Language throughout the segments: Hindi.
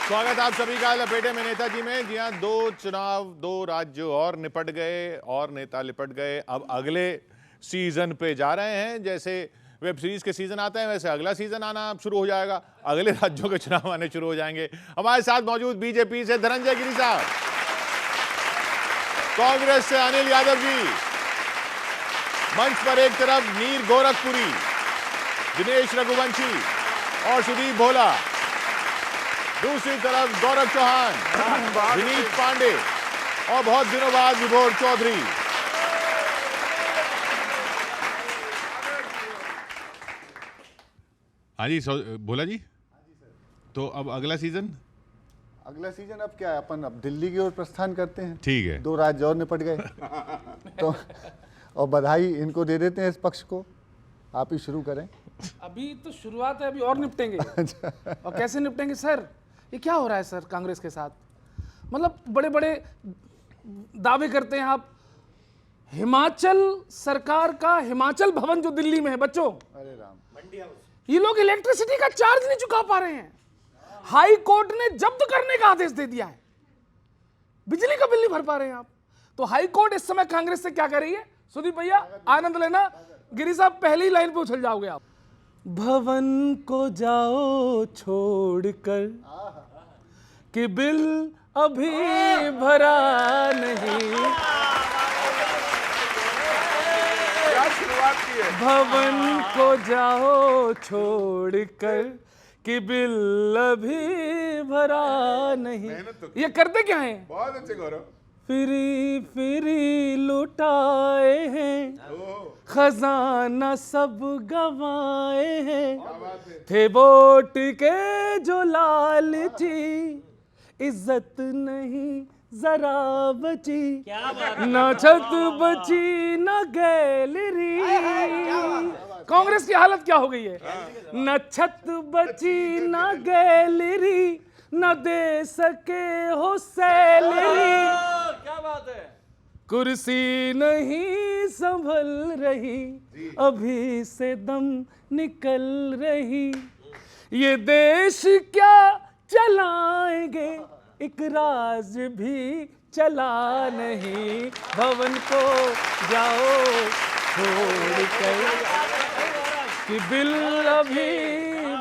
स्वागत आप सभी का लपेटे में नेताजी में। जी हाँ, 2 चुनाव, 2 राज्य और निपट गए और नेता लिपट गए। अब अगले सीजन पे जा रहे हैं। जैसे वेब सीरीज के सीजन आते हैं वैसे अगला सीजन आना शुरू हो जाएगा, अगले राज्यों के चुनाव आने शुरू हो जाएंगे। हमारे साथ मौजूद बीजेपी से धनंजय गिरी साहब, कांग्रेस से अनिल यादव जी, मंच पर एक तरफ मीर गोरखपुरी, दिनेश रघुवंशी और सुदीप भोला, दूसरी तरफ गौरव चौहान, विनीत पांडे और बहुत दिनों बाद विभोर चौधरी। हाँ जी भोला जी, तो अब अगला सीजन अब क्या है, अपन अब दिल्ली की ओर प्रस्थान करते हैं। ठीक है, 2 राज्य और निपट गए तो और बधाई इनको दे देते हैं, इस पक्ष को। आप ही शुरू करें। अभी तो शुरुआत है, अभी और निपटेंगे। और कैसे निपटेंगे सर? ये क्या हो रहा है सर कांग्रेस के साथ? मतलब बड़े बड़े दावे करते हैं आप। हिमाचल सरकार का हिमाचल भवन जो दिल्ली में है बच्चों, अरे राम, ये लोग इलेक्ट्रिसिटी का चार्ज नहीं चुका पा रहे हैं। हाई कोर्ट ने जब्त करने का आदेश दे दिया है, बिजली का बिल नहीं भर पा रहे हैं आप। तो हाई कोर्ट इस समय कांग्रेस से क्या कर रही है? सुदीप भैया आनंद लेना। गिरी साहब पहली लाइन पे उछल जाओगे आप। भवन को जाओ छोड़कर कि बिल अभी भरा नहीं। क्या शुरुआत की है? भवन को जाओ छोड़कर कि बिल अभी भरा नहीं। ये करते क्या हैं? बहुत अच्छे गौरव। फिरी फिरी लुटाए हैं, खजाना सब गवाए हैं। थे वोट के जो लालची, इज्जत नहीं जरा बची। ना छत बची ना गैलरी। कांग्रेस की हालत क्या हो गई है? न छत बची ना गैलरी, न दे सके हो सैलरी। क्या बात है? कुर्सी नहीं संभल रही, अभी से दम निकल रही। ये देश क्या चलाएंगे, एक राज भी चला नहीं। भवन को जाओ छोड़कर कि बिल अभी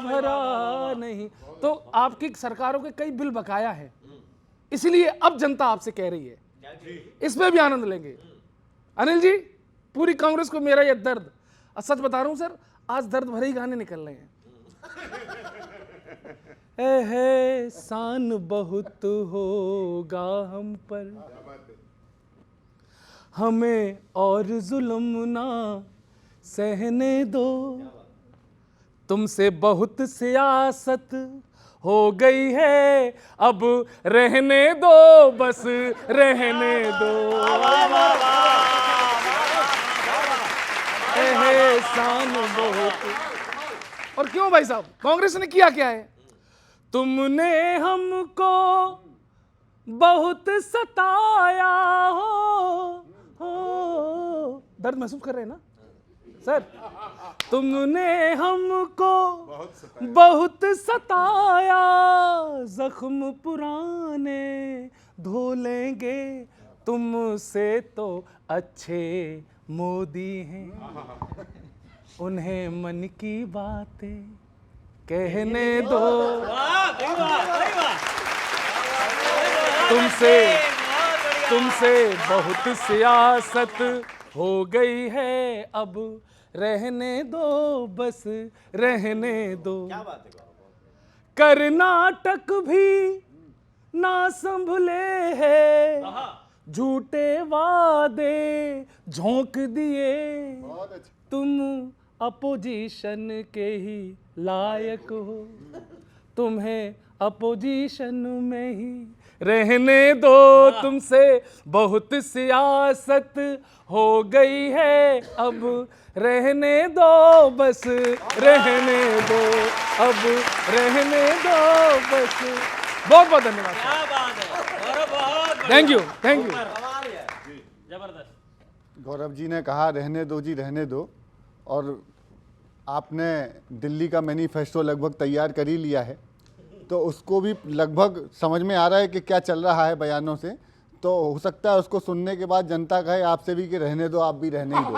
भरा नहीं। तो आपकी सरकारों के कई बिल बकाया है, इसलिए अब जनता आपसे कह रही है, इसमें भी आनंद लेंगे। अनिल जी, पूरी कांग्रेस को मेरा ये दर्द, सच बता रहा हूं सर, आज दर्द भरे ही गाने निकल रहे हैं। एहसान बहुत होगा हम पर, हमें और जुल्म ना सहने दो। तुमसे बहुत सियासत हो गई है, अब रहने दो, बस रहने दो। एहसान बहुत। और क्यों भाई साहब, कांग्रेस ने किया क्या है? तुमने हमको बहुत सताया हो। दर्द महसूस कर रहे हैं ना सर? तुमने हमको बहुत सताया, जख्म पुराने धो लेंगे। तुमसे तो अच्छे मोदी हैं, उन्हें मन की बातें कहने दो। तुमसे बहुत सियासत हो गई है, अब रहने दो, बस रहने दो। कर्नाटक भी ना संभले है, झूठे वादे झोंक दिए। तुम अपोजिशन के ही लायक हो, तुम्हें अपोजिशन में ही रहने दो। तुमसे बहुत सियासत हो गई है, अब रहने दो, बस रहने दो, अब रहने दो बस। बहुत बहुत धन्यवाद। क्या बात है, थैंक यू थैंक यू। जबरदस्त। गौरव जी ने कहा रहने दो जी रहने दो, और आपने दिल्ली का मैनिफेस्टो लगभग तैयार कर ही लिया है। तो उसको भी लगभग समझ में आ रहा है कि क्या चल रहा है बयानों से। तो हो सकता है उसको सुनने के बाद जनता कहे आपसे भी कि रहने दो, आप भी रहने ही दो।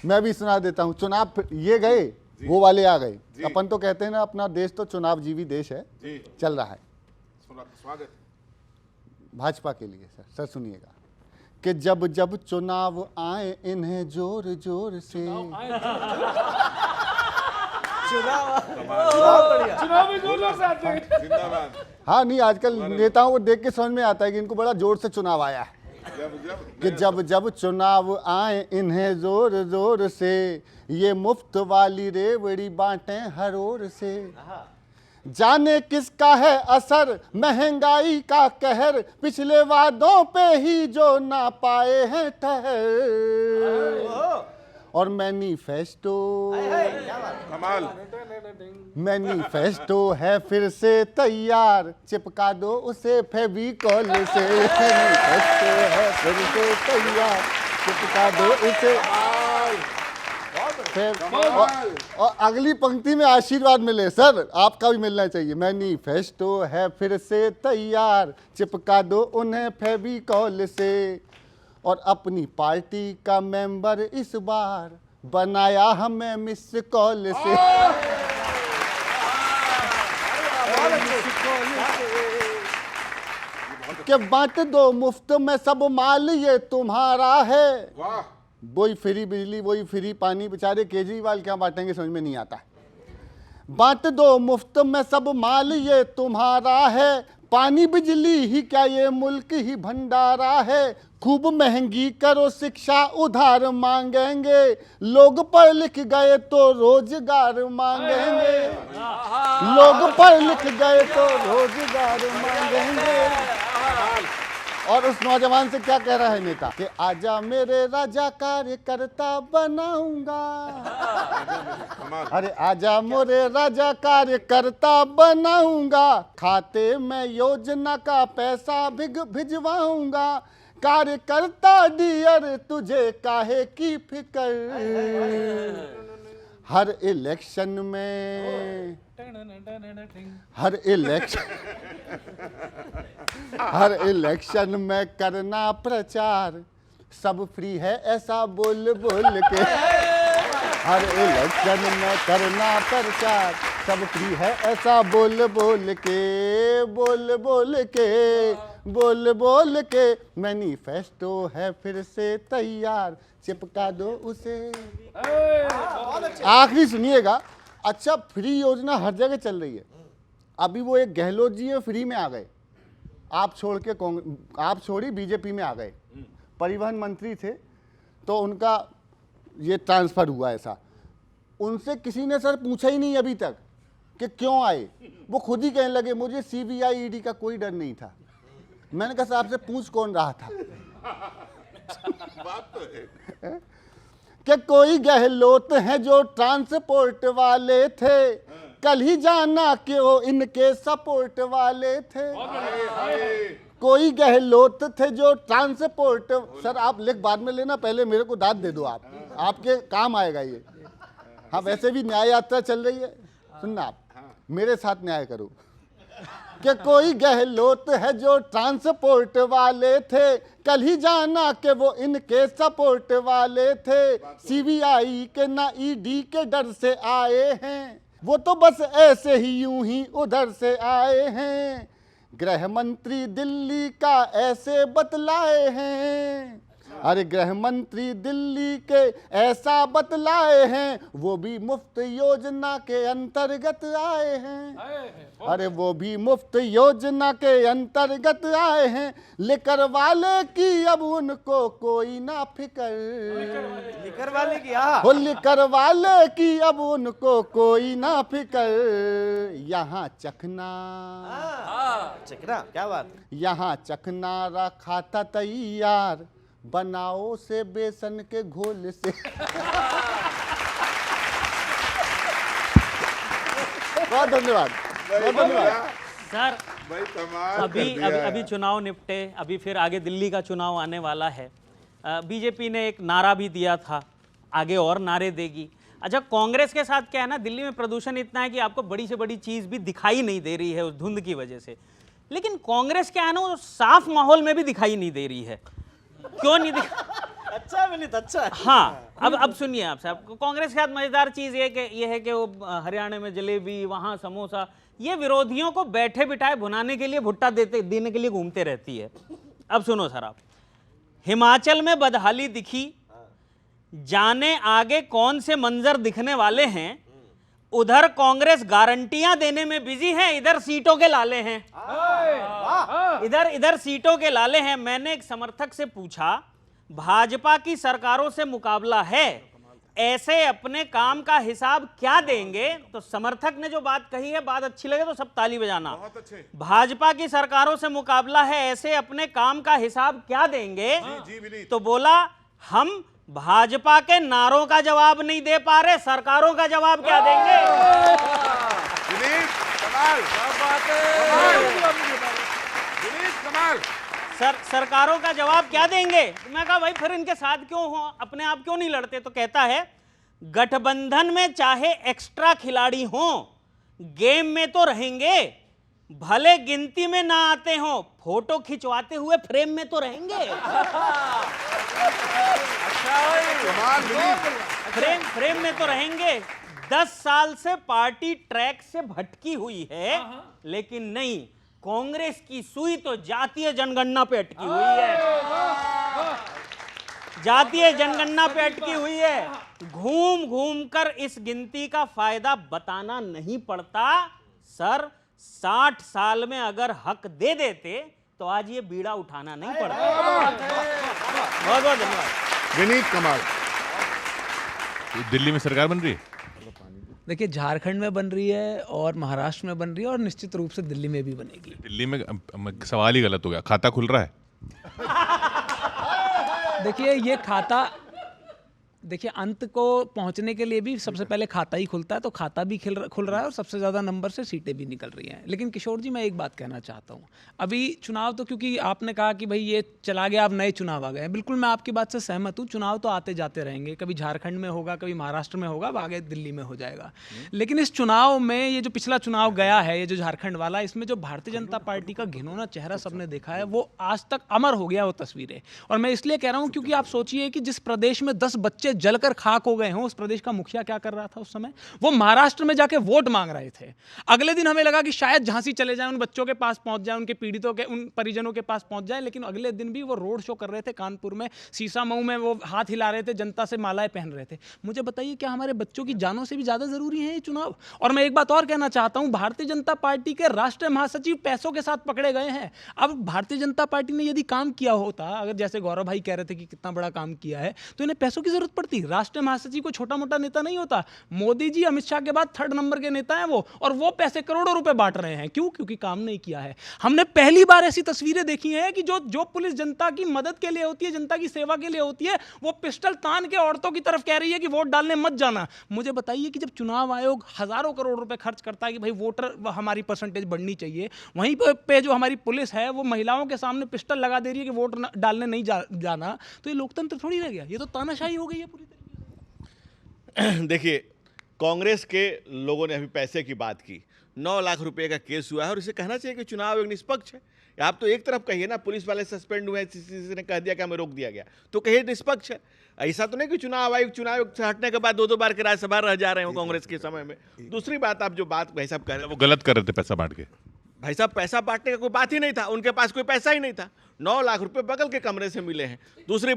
मैं भी सुना देता हूँ। चुनाव ये गए, वो वाले आ गए। अपन तो कहते हैं ना अपना देश तो चुनाव जीवी देश है, चल रहा है। स्वागत भाजपा के लिए सर सुनिएगा कि जब जब चुनाव आए इन्हें जोर जोर से चुनाव में जोर से आते हैं। जिंदाबाद। हाँ नहीं, आजकल नेताओं को देख के समझ में आता है कि इनको बड़ा जोर से चुनाव आया है। कि जब जब चुनाव आए इन्हें जोर जोर से ये मुफ्त वाली रेवड़ी बांटे हर ओर से। जाने किसका है असर महंगाई का कहर, पिछले वादों पे ही जो ना पाए हैं ठहर। और मैनिफेस्टो मैनिफेस्टो है फिर से तैयार, चिपका दो उसे फेविकॉल से। मैनिफेस्टो है फिर से तैयार, चिपका दो उसे। और अगली पंक्ति में आशीर्वाद मिले सर, आपका भी मिलना चाहिए। मैनिफेस्टो है फिर से तैयार, चिपका दो उन्हें फेविकॉल से। और अपनी पार्टी का मेंबर इस बार बनाया हमें मिस कॉल से। के बांट दो मुफ्त में सब माल ये तुम्हारा है। वही फ्री बिजली, वही फ्री पानी, बेचारे केजरीवाल क्या बांटेंगे समझ में नहीं आता। बांट दो मुफ्त में सब माल ये तुम्हारा है, पानी बिजली ही क्या ये मुल्क ही भंडारा है। खूब महंगी करो शिक्षा उधार मांगेंगे, लोग पढ़ लिख गए तो रोजगार मांगेंगे। लोग पढ़ लिख गए तो रोजगार मांगेंगे। और उस नौजवान से क्या कह रहा है नेता कि आजा मेरे राजा कार्यकर्ता बनाऊंगा। अरे आजा मोरे राजा कार्यकर्ता बनाऊंगा, खाते में योजना का पैसा भिजवाऊंगा। कार्यकर्ता डियर तुझे काहे की फिकर, हर इलेक्शन में हर इलेक्शन में करना प्रचार, सब फ्री है ऐसा बोल बोल के। हर इलेक्शन में करना प्रचार, सब फ्री है ऐसा बोल बोल के। बोल बोल के बोल बोल के मैनिफेस्टो है फिर से तैयार, चिपका दो उसे। आखिरी सुनिएगा। अच्छा, फ्री योजना हर जगह चल रही है। अभी वो एक गहलोत जी है, फ्री में आ गए। आप छोड़ के आप छोड़ी बीजेपी में आ गए। परिवहन मंत्री थे तो उनका ये ट्रांसफर हुआ ऐसा। उनसे किसी ने सर पूछा ही नहीं अभी तक कि क्यों आए। वो खुद ही कहने लगे मुझे सीबीआई ईडी का कोई डर नहीं था। मैंने कहा साहब से पूछ कौन रहा था। बात तो है। कि कोई गहलोत है जो ट्रांसपोर्ट वाले थे, कल ही जाना कि वो इनके सपोर्ट वाले थे। कोई गहलोत थे जो ट्रांसपोर्ट। सर आप लिख बाद में लेना, पहले मेरे को दाद दे दो आप, आपके काम आएगा ये। हाँ वैसे भी न्याय यात्रा चल रही है, सुनना आप मेरे साथ न्याय करो। कि कोई गहलोत है जो ट्रांसपोर्ट वाले थे, कल ही जाना कि वो इनके सपोर्ट वाले थे। सीबीआई के ना ईडी के डर से आए हैं, वो तो बस ऐसे ही यूं ही उधर से आए हैं। गृह मंत्री दिल्ली का ऐसे बतलाए हैं। अरे गृह मंत्री दिल्ली के ऐसा बतलाए हैं, वो भी मुफ्त योजना के अंतर्गत आए हैं। अरे वो भी मुफ्त योजना के अंतर्गत आए हैं। लिकर वाले की अब उनको कोई ना फिकर। लिकर वाले की हो लिकर वाले की अब उनको कोई ना फिकर। यहाँ चखना चकना, क्या बात है। यहाँ चखना रखा था तैयार, बनाओ से बेसन के घोल से। बहुत धन्यवाद, बहुत धन्यवाद सर। भाई कमाल अभी कर दिया अभी है। अभी चुनाव निपटे, अभी फिर आगे दिल्ली का चुनाव आने वाला है। बीजेपी ने एक नारा भी दिया था, आगे और नारे देगी। अच्छा, कांग्रेस के साथ क्या है ना, दिल्ली में प्रदूषण इतना है कि आपको बड़ी से बड़ी चीज भी दिखाई नहीं दे रही है उस धुंध की वजह से। लेकिन कांग्रेस क्या है ना, वो साफ माहौल में भी दिखाई नहीं दे रही है। क्यों नहीं अच्छा विनीत, अच्छा। हाँ, अब सुनिए आप साहब, कांग्रेस के साथ मजेदार चीज ये है कि वो हरियाणा में जलेबी, वहां समोसा, ये विरोधियों को बैठे बिठाए भुनाने के लिए भुट्टा देने के लिए घूमते रहती है। अब सुनो सर आप, हिमाचल में बदहाली दिखी, जाने आगे कौन से मंजर दिखने वाले हैं। उधर कांग्रेस गारंटियां देने में बिजी है, इधर सीटों के लाले हैं। इधर सीटों के लाले हैं। मैंने एक समर्थक से पूछा, भाजपा की सरकारों से मुकाबला है, ऐसे अपने काम का हिसाब क्या देंगे? तो समर्थक ने जो बात कही है, बात अच्छी लगे तो सब ताली बजाना। भाजपा की सरकारों से मुकाबला है, ऐसे अपने काम का हिसाब क्या देंगे? तो बोला, हम भाजपा के नारों का जवाब नहीं दे पा रहे, सरकारों का जवाब क्या देंगे? सरकारों का जवाब क्या देंगे? मैं कहा भाई फिर इनके साथ क्यों हो, अपने आप क्यों नहीं लड़ते? तो कहता है, गठबंधन में चाहे एक्स्ट्रा खिलाड़ी हो, गेम में तो रहेंगे, भले गिनती में ना आते हो, फोटो खिंचवाते हुए फ्रेम में तो रहेंगे। फ्रेम में तो रहेंगे। 10 साल से पार्टी ट्रैक से भटकी हुई है, लेकिन नहीं, कांग्रेस की सुई तो जातीय जनगणना पे अटकी हुई है। जातीय जनगणना पे अटकी हुई है। घूम घूम कर इस गिनती का फायदा बताना नहीं पड़ता। सर, 60 साल में अगर हक दे देते तो आज ये बीड़ा उठाना नहीं पड़ता। बहुत बहुत धन्यवाद। विनीत कमाल। दिल्ली में सरकार बन रही है? देखिए, झारखंड में बन रही है और महाराष्ट्र में बन रही है और निश्चित रूप से दिल्ली में भी बनेगी। दिल्ली में सवाल ही गलत हो गया, खाता खुल रहा है? देखिए, ये खाता, देखिए, अंत को पहुंचने के लिए भी सबसे पहले खाता ही खुलता है, तो खाता भी खुल रहा है और सबसे ज़्यादा नंबर से सीटें भी निकल रही हैं। लेकिन किशोर जी, मैं एक बात कहना चाहता हूं, अभी चुनाव तो, क्योंकि आपने कहा कि भाई ये चला गया, अब नए चुनाव आ गए, बिल्कुल मैं आपकी बात से सहमत हूं। चुनाव तो आते जाते रहेंगे, कभी झारखंड में होगा, कभी महाराष्ट्र में होगा, अब आगे दिल्ली में हो जाएगा। लेकिन इस चुनाव में, ये जो पिछला चुनाव गया है, ये जो झारखंड वाला, इसमें जो भारतीय जनता पार्टी का घिनौना चेहरा सबने देखा है, वो आज तक अमर हो गया वो तस्वीरें। और मैं इसलिए कह रहा हूँ क्योंकि आप सोचिए कि जिस प्रदेश में 10 बच्चे जलकर खाक हो गए हों, उस प्रदेश का मुखिया क्या कर रहा था उस समय? वो महाराष्ट्र में जाके वोट मांग रहे थे। अगले दिन हमें लगा कि शायद झांसी चले जाएं, उन बच्चों के पास पहुंच जाएं, उनके पीड़ितों के, उन परिजनों के पास पहुंच जाएं, लेकिन अगले दिन भी वो रोड शो कर रहे थे कानपुर में, सीसामऊ में वो हाथ हिला रहे थे, जनता से मालाएं पहन रहे थे। मुझे बताइए, क्या हमारे बच्चों की जानों से भी ज्यादा जरूरी है ये चुनाव? और मैं एक बात और कहना चाहता हूं, भारतीय जनता पार्टी के राष्ट्रीय महासचिव पैसों के साथ पकड़े गए हैं। अब भारतीय जनता पार्टी ने यदि काम किया होता, अगर जैसे गौरव भाई कह रहे थे कि कितना बड़ा काम किया है, तो इन्हें पैसों की जरूरत पड़ती? राष्ट्रीय महासचिव को छोटा मोटा नेता नहीं होता। मोदी जी अमित शाह के बाद 3rd नंबर के नेता हैं वो, और वो पैसे करोड़ों रुपए बांट रहे हैं। क्यों? क्योंकि काम नहीं किया है। हमने पहली बार ऐसी तस्वीरें देखी हैं कि जो पुलिस जनता की मदद के लिए होती है, जनता की सेवा के लिए होती है, वो पिस्टल तान के औरतों की तरफ कह रही है कि वोट डालने मत जाना। मुझे बताइए कि जब चुनाव आयोग हजारों करोड़ रुपए खर्च करता है कि भाई वोटर हमारी परसेंटेज बढ़नी चाहिए, वहीं पे जो हमारी पुलिस है वो महिलाओं के सामने पिस्टल लगा दे रही है कि वोट डालने नहीं जाना, तो ये लोकतंत्र थोड़ी रह गया, ये तो तानाशाही हो गई है पूरी तरीके। देखिए, कांग्रेस के लोगों ने अभी पैसे की बात की, 9 लाख रुपए का केस हुआ है और इसे कहना चाहिए कि चुनाव एक निष्पक्ष है। आप तो एक तरफ कहिए ना, पुलिस वाले सस्पेंड हुए, सीसीसी ने कह दिया कि हमें रोक दिया गया, तो कहिए निष्पक्ष है। ऐसा तो नहीं कि चुनाव आयोग से हटने के बाद 2-2 बार के राज्यसभा रह जा रहे हो कांग्रेस के समय में। दूसरी बात, आप जो बात भाई साहब कह रहे हैं, वो गलत कर रहे थे पैसा बांट के। भाई साहब, पैसा बांटने का कोई बात ही नहीं था, उनके पास कोई पैसा ही नहीं था। 9 लाख रुपए बगल के कमरे से मिले हैं। दूसरी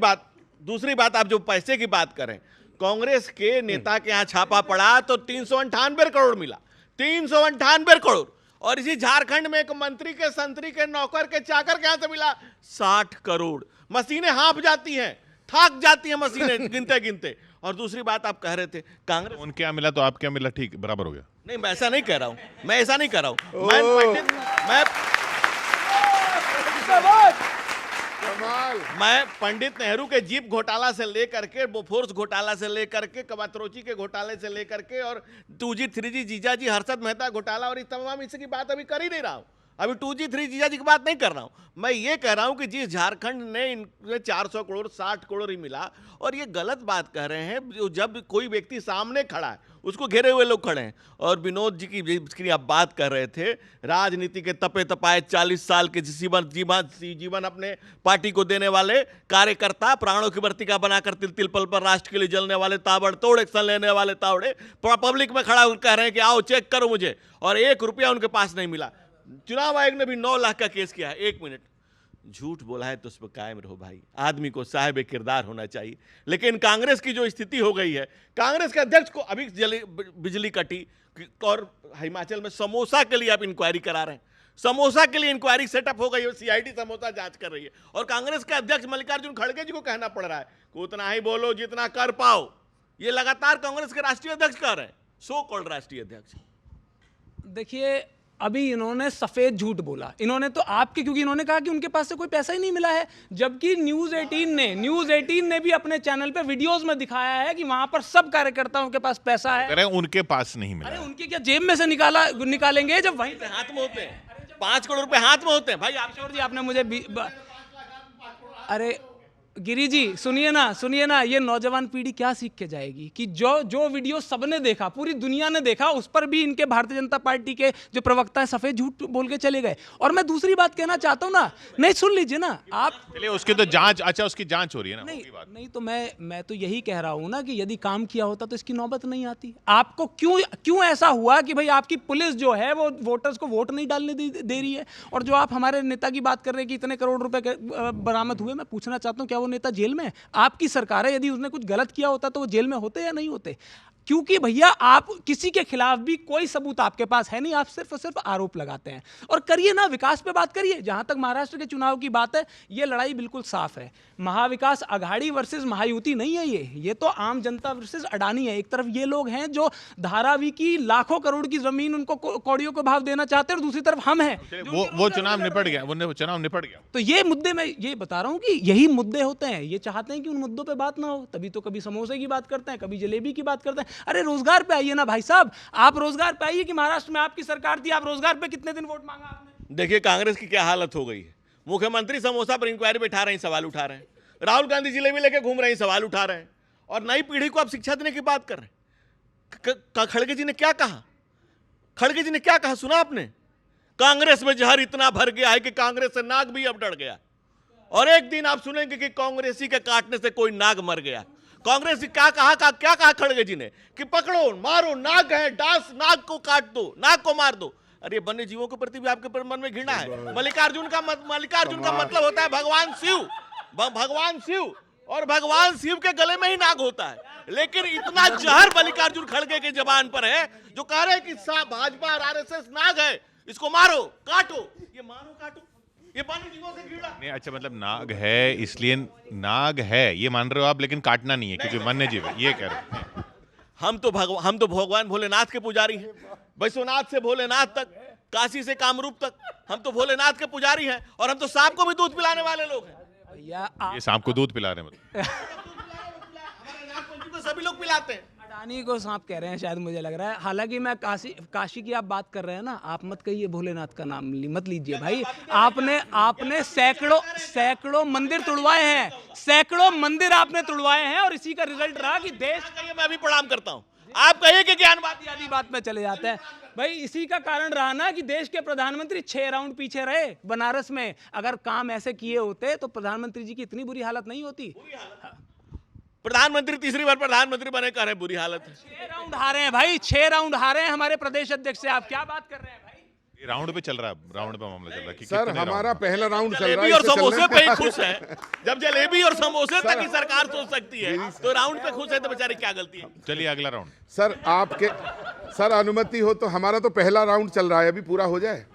बात, आप जो पैसे की बात करें, कांग्रेस के नेता के यहाँ छापा पड़ा तो 398 करोड़ मिला, 398 करोड़। और इसी झारखंड में एक मंत्री के, संतरी के, नौकर के, चाकर के यहाँ से मिला 60 करोड़। मशीनें हाँफ जाती हैं, थक जाती हैं मशीनें गिनते गिनते। और दूसरी बात, आप कह रहे थे कांग्रेस, उनके यहाँ मिला तो आपके यहाँ मिला, ठीक बराबर हो गया। नहीं, मैं ऐसा नहीं कह रहा हूं, मैं पंडित नेहरू के जीप घोटाला से लेकर के, बोफोर्स घोटाला से लेकर के, कवात्रोची के घोटाले से लेकर के, और 2G 3G जीजाजी हर्षद मेहता घोटाला और इस तमाम इसकी बात अभी कर ही नहीं रहा हूं। अभी 2G 3G की बात नहीं कर रहा हूं, मैं ये कह रहा हूं कि जिस झारखंड ने इनमें 400 करोड़ 60 करोड़ ही मिला, और ये गलत बात कह रहे हैं। जब कोई व्यक्ति सामने खड़ा है, उसको घेरे हुए लोग खड़े हैं। और विनोद जी की जिसकी आप बात कर रहे थे, राजनीति के तपे तपाए 40 साल के जीवन अपने पार्टी को देने वाले कार्यकर्ता, प्राणों की वर्तिका बनाकर तिल तिल पल पर राष्ट्र के लिए जलने वाले, ताबड़तोड़ एक्शन लेने वाले तावड़े पब्लिक में खड़ा होकर कह रहे हैं कि आओ चेक करो मुझे, और 1 रुपया उनके पास नहीं मिला। चुनाव आयोग ने भी 9 लाख का केस किया है। 1 मिनट, झूठ बोला है तो उस पर कायम रहो भाई। आदमी को साहिब किरदार होना चाहिए। लेकिन कांग्रेस की जो स्थिति हो गई है, कांग्रेस के अध्यक्ष को अभी बिजली कटी, और हिमाचल में समोसा के लिए आप इंक्वायरी करा रहे हैं। समोसा के लिए इंक्वायरी सेटअप हो गई है, सीआईडी समोसा जांच कर रही है, और कांग्रेस के अध्यक्ष मल्लिकार्जुन खड़गे जी को कहना पड़ रहा है कि उतना ही बोलो जितना कर पाओ। ये लगातार कांग्रेस के राष्ट्रीय अध्यक्ष कह रहे हैं, सो कॉल्ड राष्ट्रीय अध्यक्ष। देखिए, अभी इन्होंने सफेद झूठ बोला। इन्होंने तो आपके, क्योंकि इन्होंने कहा कि उनके पास से कोई पैसा ही नहीं मिला है, जबकि न्यूज़ 18 ने भी अपने चैनल पे वीडियोस में दिखाया है कि वहां पर सब कार्यकर्ताओं के पास पैसा है। उनके पास नहीं मिला। अरे उनके क्या जेब में से निकालेंगे जब वहीं हाथ में होते हैं, 5 करोड़ रुपए हाथ में होते हैं भाई। आप किशोर जी, आपने मुझे अरे गिरी जी सुनिए ना, ये नौजवान पीढ़ी क्या सीख के जाएगी कि जो वीडियो सबने देखा, पूरी दुनिया ने देखा, उस पर भी इनके भारतीय जनता पार्टी के जो प्रवक्ता है सफेद झूठ बोल के चले गए। और मैं दूसरी बात कहना चाहता हूं ना, नहीं सुन लीजिए ना आप, चलिए उसकी तो जांच, अच्छा उसकी जांच हो रही है ना। नहीं तो मैं तो यही कह रहा हूं ना कि यदि काम किया होता तो इसकी नौबत नहीं आती। आपको क्यों ऐसा हुआ कि भाई आपकी पुलिस जो है वो वोटर्स को वोट नहीं डालने दे रही है? और जो आप हमारे नेता की बात कर रहे हैं कि इतने करोड़ रुपए बरामद हुए, मैं पूछना चाहता हूं क्या वो नेता जेल में है? आपकी सरकार है, यदि उसने कुछ गलत किया होता तो वो जेल में होते या नहीं होते? क्योंकि भैया आप किसी के खिलाफ भी कोई सबूत आपके पास है नहीं, आप सिर्फ और सिर्फ आरोप लगाते हैं। और करिए ना, विकास पे बात करिए। जहां तक महाराष्ट्र के चुनाव की बात है, ये लड़ाई बिल्कुल साफ है। महाविकास आघाड़ी वर्सेस महायुति नहीं है, ये तो आम जनता वर्सेस अडानी है। एक तरफ ये लोग हैं जो धारावी की लाखों करोड़ की जमीन उनको कौड़ियों को भाव देना चाहते हैं, और दूसरी तरफ हम हैं वो चुनाव निपट गया, वो चुनाव निपट गया। तो ये मुद्दे, मैं ये बता रहा हूं कि यही मुद्दे होते हैं। ये चाहते हैं कि उन मुद्दों पे बात ना हो, तभी तो कभी समोसे की बात करते हैं, कभी जलेबी की बात करते हैं। अरे रोजगार पे आइए ना भाई साहब, आप रोजगार पे आइए कि महाराष्ट्र में आपकी सरकार थी, आप रोजगार पे कितने दिन वोट मांगा आपने? देखिए कांग्रेस की क्या हालत हो गई है। मुख्यमंत्री समोसा पर इंक्वायरी बैठा रहे हैं, सवाल उठा रहे हैं। राहुल गांधी जिलेबी लेके घूम रहे हैं, सवाल उठा रहे हैं। और नई पीढ़ी को आप शिक्षा देने की बात कर रहे हैं। खड़गे जी ने क्या कहा? खड़गे जी ने क्या कहा सुना आपने? कांग्रेस में जहर इतना भर गया है कि कांग्रेस से नाग भी अब डर गया। और एक दिन आप सुनेंगे कि कांग्रेसी के काटने से कोई नाग मर गया। कांग्रेस क्या कहा खड़गे जी ने कि पकड़ो मारो, नाग है, डांस, नाग को काट दो, नाग को मार दो। अरे वन्य जीवों के प्रति भी आपके मन में घृणा है। मल्लिकार्जुन का मतलब होता है भगवान शिव, और भगवान शिव के गले में ही नाग होता है। लेकिन इतना जहर मल्लिकार्जुन खड़गे के जबान पर है जो कह रहे हैं कि भाजपा और आरएसएस नाग है, इसको मारो काटो। ये मारो काटो, ये वन्य जीवों से घृणा नहीं। अच्छा, मतलब नाग है इसलिए नाग है ये मान रहे हो आप, लेकिन काटना नहीं है क्योंकि वन्य जीव है, ये कह रहे हो? हम तो भगवान भोलेनाथ के पुजारी हैं। विश्वनाथ से भोलेनाथ तक, काशी से कामरूप तक, हम तो भोलेनाथ के पुजारी हैं। और हम तो सांप को भी दूध पिलाने वाले लोग हैं। भैया ये सांप को दूध पिला रहे हैं मतलब? हमारे नागपंचमी को सभी लोग पिलाते हैं। अडानी को सांप कह रहे हैं शायद, मुझे लग रहा है। हालांकि मैं काशी की आप बात कर रहे हैं ना, आप मत कहिए भोलेनाथ का नाम मत लीजिए भाई। आपने सैकड़ों मंदिर तुड़वाए हैं, सैकड़ों मंदिर आपने तुड़वाए हैं, और इसी का रिजल्ट रहा कि देश कहिए मैं भी प्रणाम करता हूं, आप कहिए कि ज्ञानवादी आदि बात में चले जाते हैं भाई। इसी का कारण रहा ना कि देश के प्रधानमंत्री 6 राउंड पीछे रहे बनारस में। अगर काम ऐसे किए होते तो प्रधानमंत्री जी की इतनी बुरी हालत नहीं होती। प्रधानमंत्री तीसरी बार प्रधानमंत्री बने, कह रहे हैं बुरी हालत है। 6 राउंड हारे हैं भाई, 6 राउंड हारे हैं हमारे प्रदेश अध्यक्ष से। आप क्या बात कर रहे हैं भाई? राउंड पे चल रहा है, राउंड पे मामला चल रहा है कि सर कितने हमारा राउंड? पहला राउंड चल रहा जलेबी है, और इससे समोसे चलने- पे ही खुश है। जब जलेबी और समोसे तक ही सरकार सोच सकती है, तो राउंड पे खुश है तो बेचारी क्या गलती है? चलिए अगला राउंड। सर अनुमति हो तो हमारा तो पहला राउंड चल रहा है, अभी पूरा हो जाए।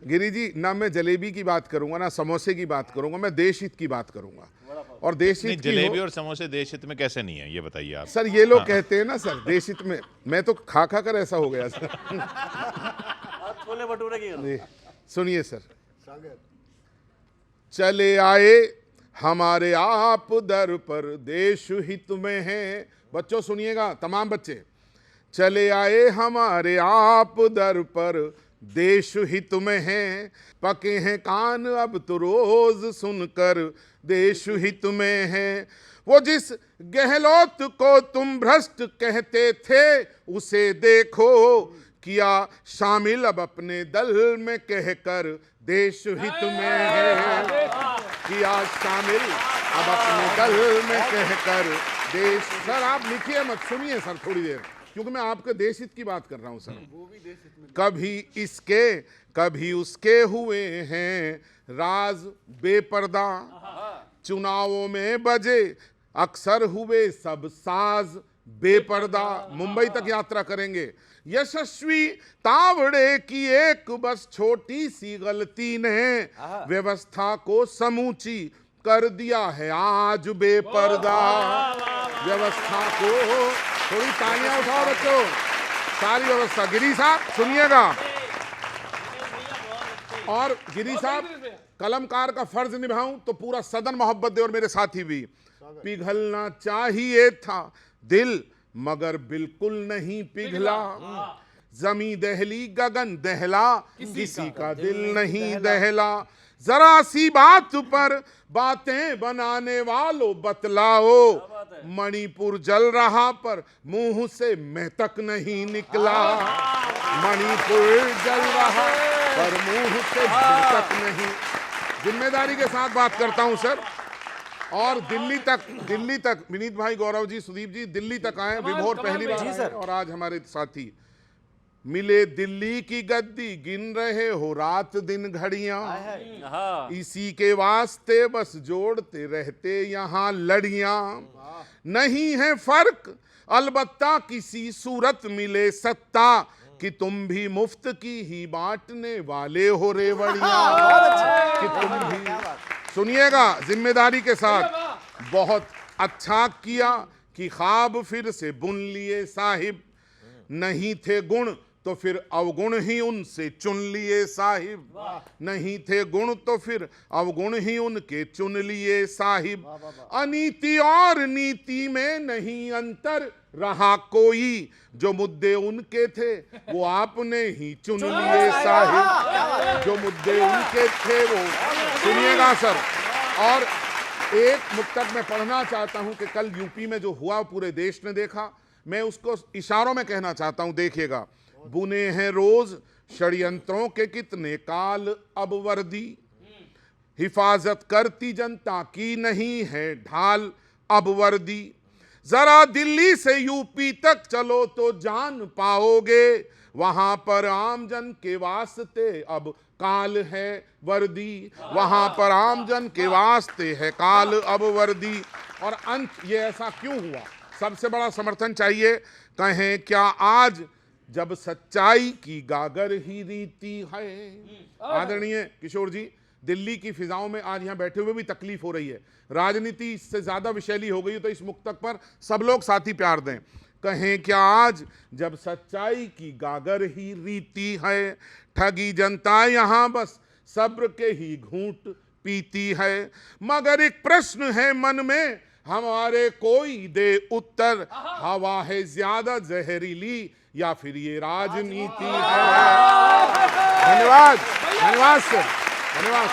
गिरी जी, ना मैं जलेबी की बात करूंगा ना समोसे की बात करूंगा, मैं देश हित की बात करूंगा। और देश नहीं, हित की जलेबी हो, और समोसे देश हित में कैसे नहीं है ये बताइए आप। सर ये लोग कहते हैं ना सर देश हित में, मैं तो खा कर ऐसा हो गया सर। छोले भटूरे की जी, सुनिए सर, चले आए हमारे आप दर पर देश हित में हैं। बच्चों सुनिएगा, तमाम बच्चे, चले आए हमारे आप दर पर देश हित में हैं, पके हैं कान अब तो रोज सुनकर देश हित में हैं। वो जिस गहलोत को तुम भ्रष्ट कहते थे उसे देखो, किया शामिल अब अपने दल में कहकर देश हित में है। किया शामिल अब अपने दल में कहकर देश। सर आप लिखिए मत, सुनिए सर थोड़ी देर, क्योंकि मैं आपके देश हित की बात कर रहा हूं सर। कभी इसके कभी उसके हुए हैं राज बेपर्दा, चुनावों में बजे अक्सर हुए सब साज बेपर्दा। मुंबई तक यात्रा करेंगे। यशस्वी तावड़े की एक बस छोटी सी गलती ने व्यवस्था को समूची कर दिया है आज बेपर्दा। व्यवस्था को, थोड़ी तालियां उठाओ बच्चों, सारी व्यवस्था। गिरी साहब सुनिएगा, और गिरी साहब कलमकार का फर्ज निभाऊं तो पूरा सदन मोहब्बत दे, और मेरे साथी भी। पिघलना चाहिए था दिल मगर बिल्कुल नहीं पिघला, जमी दहली गगन दहला किसी का दिल नहीं दहला। जरा सी बात पर बातें बनाने वालों बतलाओ, मणिपुर जल रहा पर मुंह से मेहतक नहीं निकला। मणिपुर जल रहा पर मुंह से मेहतक नहीं। जिम्मेदारी के साथ बात करता हूं सर। और दिल्ली तक विनीत भाई, गौरव जी, सुदीप जी दिल्ली तक आए, विभोर पहली बार आए, और आज हमारे साथी मिले दिल्ली की गद्दी, गिन रहे हो रात दिन घड़ियां, इसी के वास्ते बस जोड़ते रहते यहाँ लड़ियां। नहीं है फर्क अलबत्ता किसी सूरत मिले सत्ता, कि तुम भी मुफ्त की ही बांटने वाले हो रेवड़ियां। कि तुम भी, सुनिएगा जिम्मेदारी के साथ, बहुत अच्छा किया कि ख्वाब फिर से बुन लिए साहिब, नहीं थे गुण तो फिर अवगुण ही उनसे चुन लिए साहिब, नहीं थे गुण तो फिर अवगुण ही उनके चुन लिए साहिब। अनीति और नीति में नहीं अंतर रहा कोई, जो मुद्दे उनके थे वो आपने ही चुन लिए साहिब। जो मुद्दे उनके थे वो, सुनिएगा सर। और एक मुक्तक मैं पढ़ना चाहता हूं कि कल यूपी में जो हुआ पूरे देश ने देखा, मैं उसको इशारों में कहना चाहता हूं, देखिएगा। बुने हैं रोज षड्यंत्रों के कितने काल अब वर्दी, हिफाजत करती जनता की नहीं है ढाल अब वर्दी। जरा दिल्ली से यूपी तक चलो तो जान पाओगे, वहां पर आमजन के वास्ते अब काल है वर्दी। वहां पर आमजन के वास्ते है काल अब वर्दी। और अंत ये ऐसा क्यों हुआ, सबसे बड़ा समर्थन चाहिए। कहें क्या आज जब सच्चाई की गागर ही रीति है। आदरणीय किशोर जी, दिल्ली की फिजाओं में आज यहां बैठे हुए भी तकलीफ हो रही है, राजनीति इससे ज्यादा विषैली हो गई है, तो इस मुक्तक पर सब लोग साथी प्यार दें। कहें क्या आज जब सच्चाई की गागर ही रीति है, ठगी जनता यहां बस सब्र के ही घूंट पीती है। मगर एक प्रश्न है मन में हमारे, कोई दे उत्तर, हवा है ज्यादा जहरीली या फिर ये राजनीति है। धन्यवाद, धन्यवाद सर, धन्यवाद।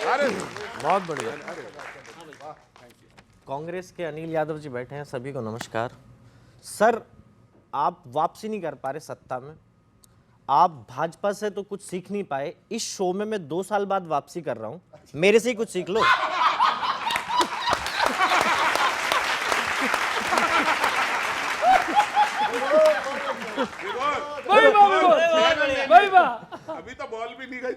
अरे बहुत बढ़िया। कांग्रेस के अनिल यादव जी बैठे हैं, सभी को नमस्कार। सर आप वापसी नहीं कर पा रहे सत्ता में, आप भाजपा से तो कुछ सीख नहीं पाए। इस शो में मैं 2 साल बाद वापसी कर रहा हूं, मेरे से ही कुछ सीख लो। अभी तो बॉल भी नहीं गई।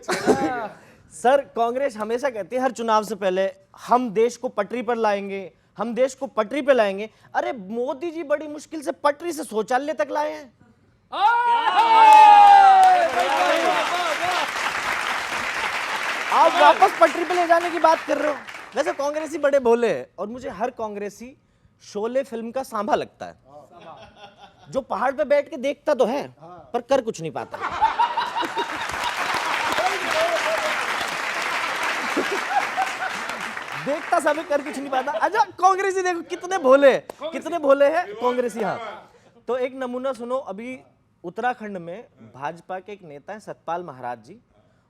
सर कांग्रेस हमेशा कहती है हर चुनाव से पहले हम देश को पटरी पर लाएंगे, हम देश को पटरी पर लाएंगे। अरे मोदी जी बड़ी मुश्किल से पटरी से शौचालय तक लाए हैं। आप वापस पटरी पे ले जाने की बात कर रहे हो। वैसे कांग्रेसी बड़े भोले हैं, और मुझे हर कांग्रेसी शोले फिल्म का सांभा लगता है, जो पहाड़ पे बैठ के देखता तो है पर कर कुछ नहीं पाता। देखता सब कर कुछ नहीं पाता। अच्छा कांग्रेसी देखो कितने भोले हैं कांग्रेसी। हाँ तो एक नमूना सुनो, अभी उत्तराखंड में भाजपा के एक नेता हैं सतपाल महाराज जी,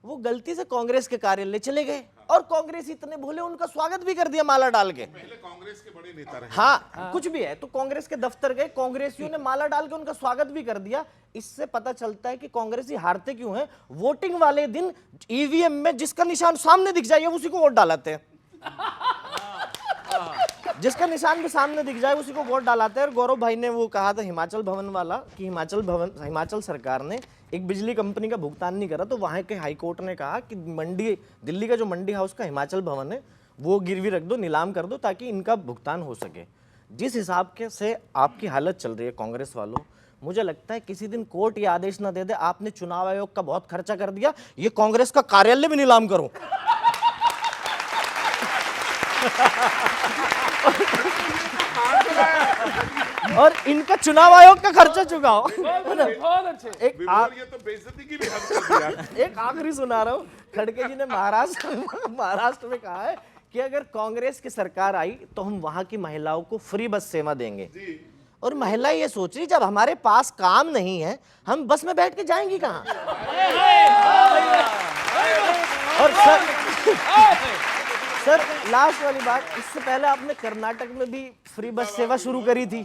वो गलती से कांग्रेस के कार्यालय चले गए और कांग्रेस इतने भोले उनका स्वागत भी कर दिया माला डाल के। पहले कांग्रेस के बड़े नेता रहे। हाँ, कुछ भी है तो कांग्रेस के दफ्तर गए, कांग्रेसियों ने माला डाल के उनका स्वागत भी कर दिया। इससे पता चलता है कि कांग्रेसी हारते क्यों हैं। वोटिंग वाले दिन ईवीएम में जिसका निशान सामने दिख जाए उसी को वोट डालाते हैं। जिसका निशान भी सामने दिख जाए उसी को वोट डालाते हैं। और गौरव भाई ने वो कहा था हिमाचल भवन वाला कि हिमाचल सरकार ने एक बिजली कंपनी का भुगतान नहीं करा, तो वहां के हाई कोर्ट ने कहा कि दिल्ली का जो मंडी हाउस का हिमाचल भवन है वो गिरवी रख दो, नीलाम कर दो, ताकि इनका भुगतान हो सके। जिस हिसाब के से आपकी हालत चल रही है कांग्रेस वालों, मुझे लगता है किसी दिन कोर्ट ये आदेश ना दे दे आपने चुनाव आयोग का बहुत खर्चा कर दिया, ये कांग्रेस का कार्यालय भी नीलाम करो। और इनका चुनाव आयोग का खर्चा चुकाओ। बहुत अच्छे। एक ये तो बेइज्जती की भी हद कर दिया। एक आखिरी सुना रहा हूँ। खड़गे जी ने महाराष्ट्र में कहा है कि अगर कांग्रेस की सरकार आई तो हम वहां की महिलाओं को फ्री बस सेवा देंगे। और महिला ये सोच रही जब हमारे पास काम नहीं है हम बस में बैठ के जाएंगी कहाँ। और सर लास्ट वाली बात, इससे पहले आपने कर्नाटक में भी फ्री बस सेवा शुरू करी थी,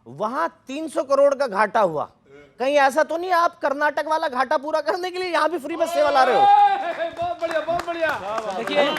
वहां 300 करोड़ का घाटा हुआ। कहीं ऐसा तो नहीं आप कर्नाटक वाला घाटा पूरा करने के लिए यहाँ भी फ्री बस सेवा ला रहे हो? बहुत बढ़िया, बहुत बढ़िया। देखिए,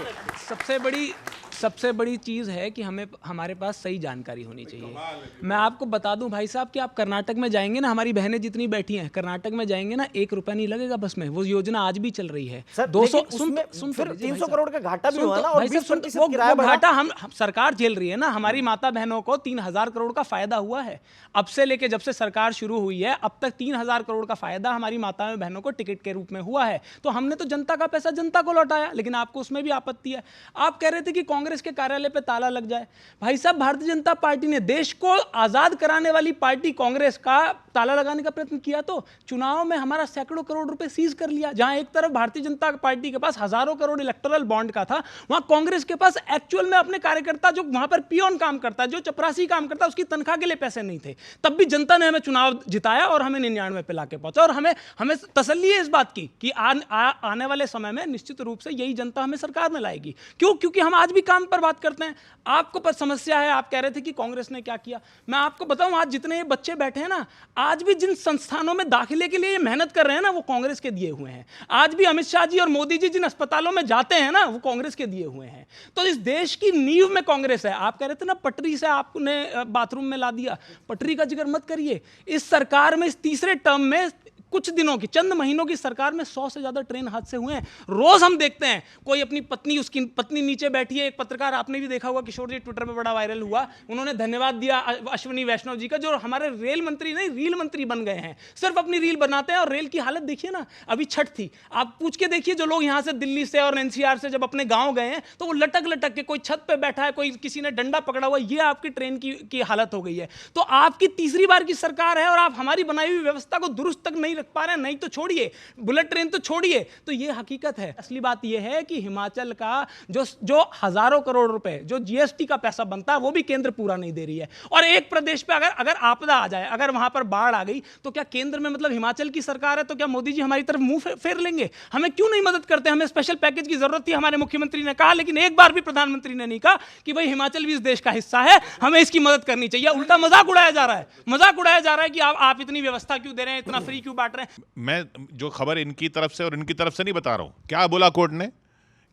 सबसे बड़ी चीज है कि हमें हमारे पास सही जानकारी होनी चाहिए। मैं आपको बता दूं भाई साहब कि आप कर्नाटक में जाएंगे ना, हमारी बहनें जितनी बैठी हैं कर्नाटक में जाएंगे ना, 1 रुपया नहीं लगेगा बस में। वो योजना आज भी चल रही है। सर, 200 लेकिन फिर 300 करोड़ का घाटा भी हुआ ना, और 20% किराया वो बढ़ा। घाटा हम सरकार झेल रही है ना। हमारी माता बहनों को 3000 करोड़ का फायदा हुआ है अब से लेके जब से सरकार शुरू हुई है अब तक। 3000 करोड़ का फायदा हमारी माताओं बहनों को टिकट के रूप में हुआ है। तो हमने तो जनता का पैसा जनता को लौटाया, लेकिन आपको उसमें भी आपत्ति है। आप कह रहे थे कि कांग्रेस के कार्यालय पे ताला लग जाए। भाई साहब, भारतीय जनता पार्टी ने देश को आजाद कराने वाली पार्टी कांग्रेस का ताला लगाने का प्रयत्न किया तो चुनाव में हमारा सैकड़ों करोड़ रुपए सीज कर लिया। जहां एक तरफ भारतीय जनता पार्टी के पास हजारों करोड़ इलेक्टोरल बॉन्ड का था, वहां कांग्रेस के पास एक्चुअल में अपने कार्यकर्ता जो वहां पर पियोन काम करता है, जो चपरासी काम करता है, उसकी तनख्वाह के लिए पैसे नहीं थे। तब भी जनता ने हमें चुनाव जिताया और हमें 99 पे लाके पहुंचा। और हमें तसल्ली है इस बात की कि आने वाले समय में निश्चित रूप से यही जनता हमें सरकार में लाएगी। क्यों? क्योंकि हम आज भी काम पर बात करते हैं। आपको पर समस्या है, आप कह रहे थे कि कांग्रेस ने क्या किया। मैं आपको बताऊं, आज जितने ये बच्चे बैठे हैं ना, आज भी जिन संस्थानों में दाखिले के लिए ये मेहनत कर रहे हैं ना, वो कांग्रेस के दिए हुए हैं। आज भी अमित शाह जी और मोदी जी जिन अस्पतालों में जाते हैं ना, वो कांग्रेस के दिए हुए हैं। तो इस देश की नींव में कांग्रेस है। आप कह रहे थे ना पटरी से आपने बाथरूम में ला दिया, पटरी का जिक्र मत करिए। इस सरकार में, इस तीसरे टर्म में, कुछ दिनों की, चंद महीनों की सरकार में 100 से ज्यादा ट्रेन हादसे हुए हैं। रोज हम देखते हैं कोई अपनी पत्नी, उसकी पत्नी नीचे बैठी है। एक पत्रकार आपने भी देखा होगा, किशोर जी, ट्विटर पे बड़ा वायरल हुआ। उन्होंने धन्यवाद दिया अश्विनी वैष्णव जी का, जो हमारे रेल मंत्री नहीं रील मंत्री बन गए हैं। सिर्फ अपनी रील बनाते हैं। और रेल की हालत देखिए ना, अभी छठ थी, आप पूछ के देखिए, जो लोग यहाँ से दिल्ली से और एनसीआर से जब अपने गाँव गए हैं तो वो लटक लटक के, कोई छत पे बैठा है, कोई किसी ने डंडा पकड़ा हुआ। ये आपकी ट्रेन की हालत हो गई है। तो आपकी तीसरी बार की सरकार है और आप हमारी बनाई हुई व्यवस्था को दुरुस्त तक नहीं रख पा रहे हैं। नहीं तो छोड़िए, बुलेट ट्रेन तो छोड़िए। तो ये हकीकत है। असली बात ये है कि हिमाचल का जो हजारों करोड़ रुपए जो जीएसटी का पैसा बनता है, वो भी केंद्र पूरा नहीं दे रही है। और एक प्रदेश पे अगर आपदा आ जाए, अगर वहां पर बाढ़ आ गई, तो क्या केंद्र में, मतलब हिमाचल की सरकार है, तो क्या मोदी जी हमारी तरफ मुंह फेर लेंगे? हमें क्यों नहीं मदद करते? हमें स्पेशल पैकेज की जरूरत थी, हमारे मुख्यमंत्री ने कहा, लेकिन एक बार भी प्रधानमंत्री ने नहीं कहा कि भाई हिमाचल भी इस देश का हिस्सा है, हमें इसकी मदद करनी चाहिए। उल्टा मजाक उड़ाया जा रहा है। मजाक उड़ाया जा रहा है कि आप इतनी व्यवस्था क्यों दे रहे हैं, इतना फ्री क्यों बांट रहे हैं। मैं जो खबर इनकी तरफ से और इनकी तरफ से नहीं बता रहा हूं। क्या बोला कोर्ट ने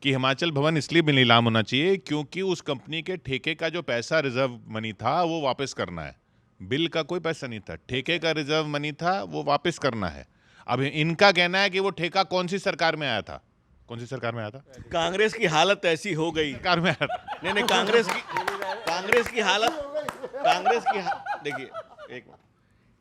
कि हिमाचल भवन इसलिए भी नीलाम होना चाहिए क्योंकि उस कंपनी के ठेके का जो पैसा रिजर्व मनी था वो वापस करना है। बिल का कोई पैसा नहीं था, ठेके का रिजर्व मनी था, वो वापस करना है। अब इनका कहना है कि वो ठेका कौन सी सरकार में आया था? कौन सी सरकार में आया था? कांग्रेस की हालत ऐसी हो गई। सरकार में आया था। नहीं, कांग्रेस की हालत, देखिए एक मिनट,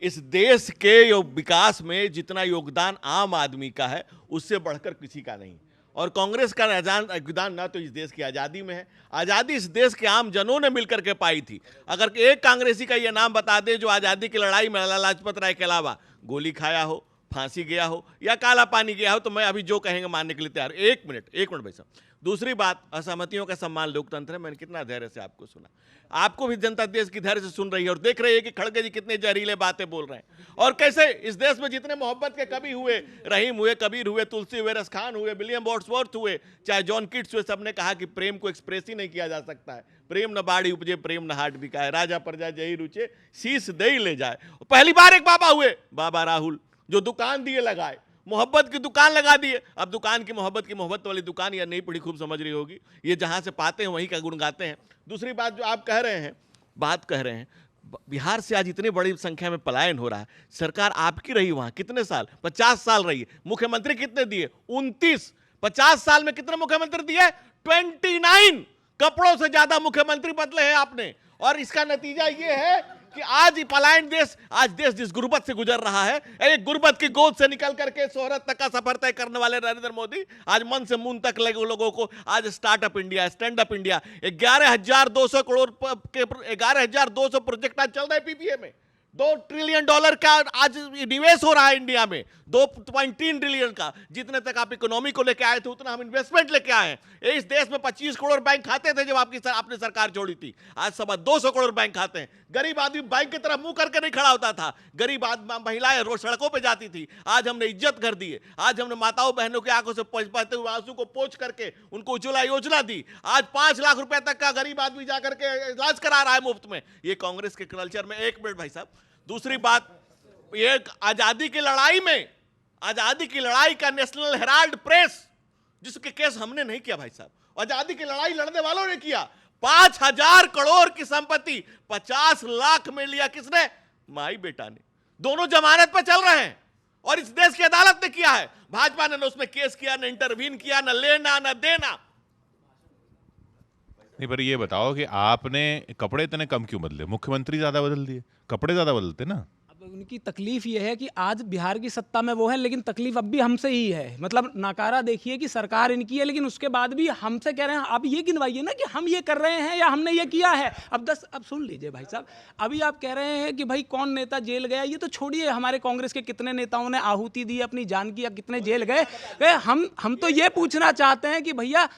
इस देश के विकास में जितना योगदान आम आदमी का है उससे बढ़कर किसी का नहीं। और कांग्रेस का योगदान ना तो इस देश की आज़ादी में है, आज़ादी इस देश के आम जनों ने मिलकर के पाई थी। अगर एक कांग्रेसी का ये नाम बता दे जो आज़ादी की लड़ाई में लाला लाजपत राय के अलावा गोली खाया हो, फांसी गया हो या काला पानी गया हो, तो मैं अभी जो कहेंगे मानने के लिए तैयार हूं। एक मिनट भाई साहब। दूसरी बात, असहमतियों का सम्मान लोकतंत्र है। मैंने कितना धैर्य से आपको सुना, आपको भी जनता देश की धैर्य से सुन रही है और देख रही है कि खड़गे जी कितने जहरीले बातें बोल रहे हैं, और कैसे इस देश में जितने मोहब्बत के कवि हुए, रहीम हुए, कबीर हुए, तुलसी हुए, रसखान हुए, विलियम वर्ड्सवर्थ हुए, चाहे जॉन किट्स हुए, सबने कहा कि प्रेम को एक्सप्रेस ही नहीं किया जा सकता है। प्रेम न बाड़ी उपजे, प्रेम न हाट बिकाए, राजा प्रजा जही रुचे, शीश दे ही ले जाए। पहली बार एक बाबा हुए, बाबा राहुल, जो दुकान दिए लगाए, मोहब्बत की दुकान लगा दिए। अब दुकान की मोहब्बत वाली दुकान या नहीं पढ़ी खूब समझ रही होगी, ये जहां से पाते हैं वहीं का गुण गाते हैं। दूसरी बात जो आप कह रहे हैं, बिहार से आज इतनी बड़ी संख्या में पलायन हो रहा है, सरकार आपकी रही वहां कितने साल? 50 साल रही है। मुख्यमंत्री कितने दिए? 29। 50 साल में कितने मुख्यमंत्री दिए? 29। कपड़ों से ज्यादा मुख्यमंत्री बदले हैं आपने, और इसका नतीजा यह है कि आज पलायन देश, आज देश जिस गुर्बत से गुजर रहा है, एक गुर्बत की गोद से निकल करके शोहरत तक का सफर तय करने वाले नरेंद्र मोदी आज मन से मून तक लगे लोगों को आज startup India, stand up India, 11,200 crore के 11,200 प्रोजेक्ट आज चल रहे हैं पीपीए में। $2 ट्रिलियन का आज निवेश हो रहा है इंडिया में, 2.3 ट्रिलियन का। जितने तक आप इकोनॉमी को लेके आए थे उतना हम इन्वेस्टमेंट लेके आए हैं। इस देश में 25 करोड़ बैंक खाते थे जब आपने सरकार छोड़ी थी, आज 225 करोड़ बैंक खाते हैं। गरीब आदमी बैंक की तरफ मुंह करके नहीं खड़ा होता था, गरीब महिलाएं रोज सड़कों पे जाती थी। आज हमने इज्जत कर दी है, आज हमने माताओं बहनों की आंखों से बहते हुए आंसू को पोंछ करके उनको उज्ज्वला योजना दी। आज 5 लाख रुपए तक का गरीब आदमी जाकर के इलाज करा रहा है मुफ्त में। ये कांग्रेस के कल्चर में। एक मिनट भाई साहब, दूसरी बात, ये आजादी की लड़ाई में, आजादी की लड़ाई का नेशनल हेराल्ड प्रेस, जिसके केस हमने नहीं किया भाई साहब, आजादी की लड़ाई लड़ने वालों ने किया। 5,000 करोड़ की संपत्ति 50 लाख में लिया किसने? माई बेटा ने। दोनों जमानत पर चल रहे हैं और इस देश की अदालत ने किया है। भाजपा ने उसमें केस किया, न इंटरवीन किया, न लेना न देना। नहीं, पर ये बताओ कि आपने कपड़े इतने कम क्यों बदले? मुख्यमंत्री ज्यादा बदल दिए, कपड़े ज्यादा बदलते ना। अब उनकी तकलीफ ये है कि आज बिहार की सत्ता में वो है, लेकिन तकलीफ अब भी हमसे ही है। मतलब नाकारा देखिए कि सरकार इनकी है, लेकिन उसके बाद भी हमसे कह रहे हैं आप ये गिनवाइए ना कि हम ये कर रहे हैं या हमने ये किया है। अब सुन लीजिए भाई साहब, अभी आप कह रहे हैं कि भाई कौन नेता जेल गया, ये तो छोड़िए, हमारे कांग्रेस के कितने नेताओं ने आहुति दी अपनी जान की या कितने जेल गए। हम तो ये पूछना चाहते हैं कि भैया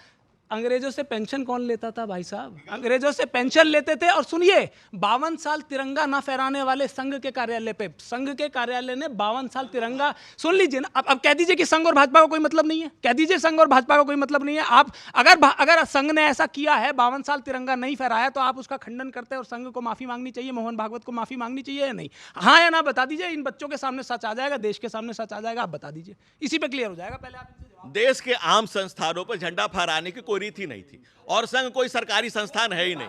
अंग्रेजों से पेंशन कौन लेता था भाई साहब? अंग्रेजों से पेंशन लेते थे। और सुनिए, 52 साल तिरंगा ना फहराने वाले संघ के कार्यालय पे, संघ के कार्यालय ने 52 साल तिरंगा, सुन लीजिए ना। अब कह दीजिए कि संघ और भाजपा का कोई मतलब नहीं है, कह दीजिए संघ और भाजपा का कोई मतलब नहीं है। आप अगर संघ ने ऐसा किया है, 52 साल तिरंगा नहीं फहराया, तो आप उसका खंडन करते हैं और संघ को माफी मांगनी चाहिए, मोहन भागवत को माफी मांगनी चाहिए या नहीं? हाँ या ना बता दीजिए। इन बच्चों के सामने सच आ जाएगा, देश के सामने सच आ जाएगा, आप बता दीजिए, इसी पे क्लियर हो जाएगा। पहले आप देश के आम संस्थानों पर झंडा फहराने की कोई रीति नहीं थी, और संघ कोई सरकारी संस्थान है ही नहीं।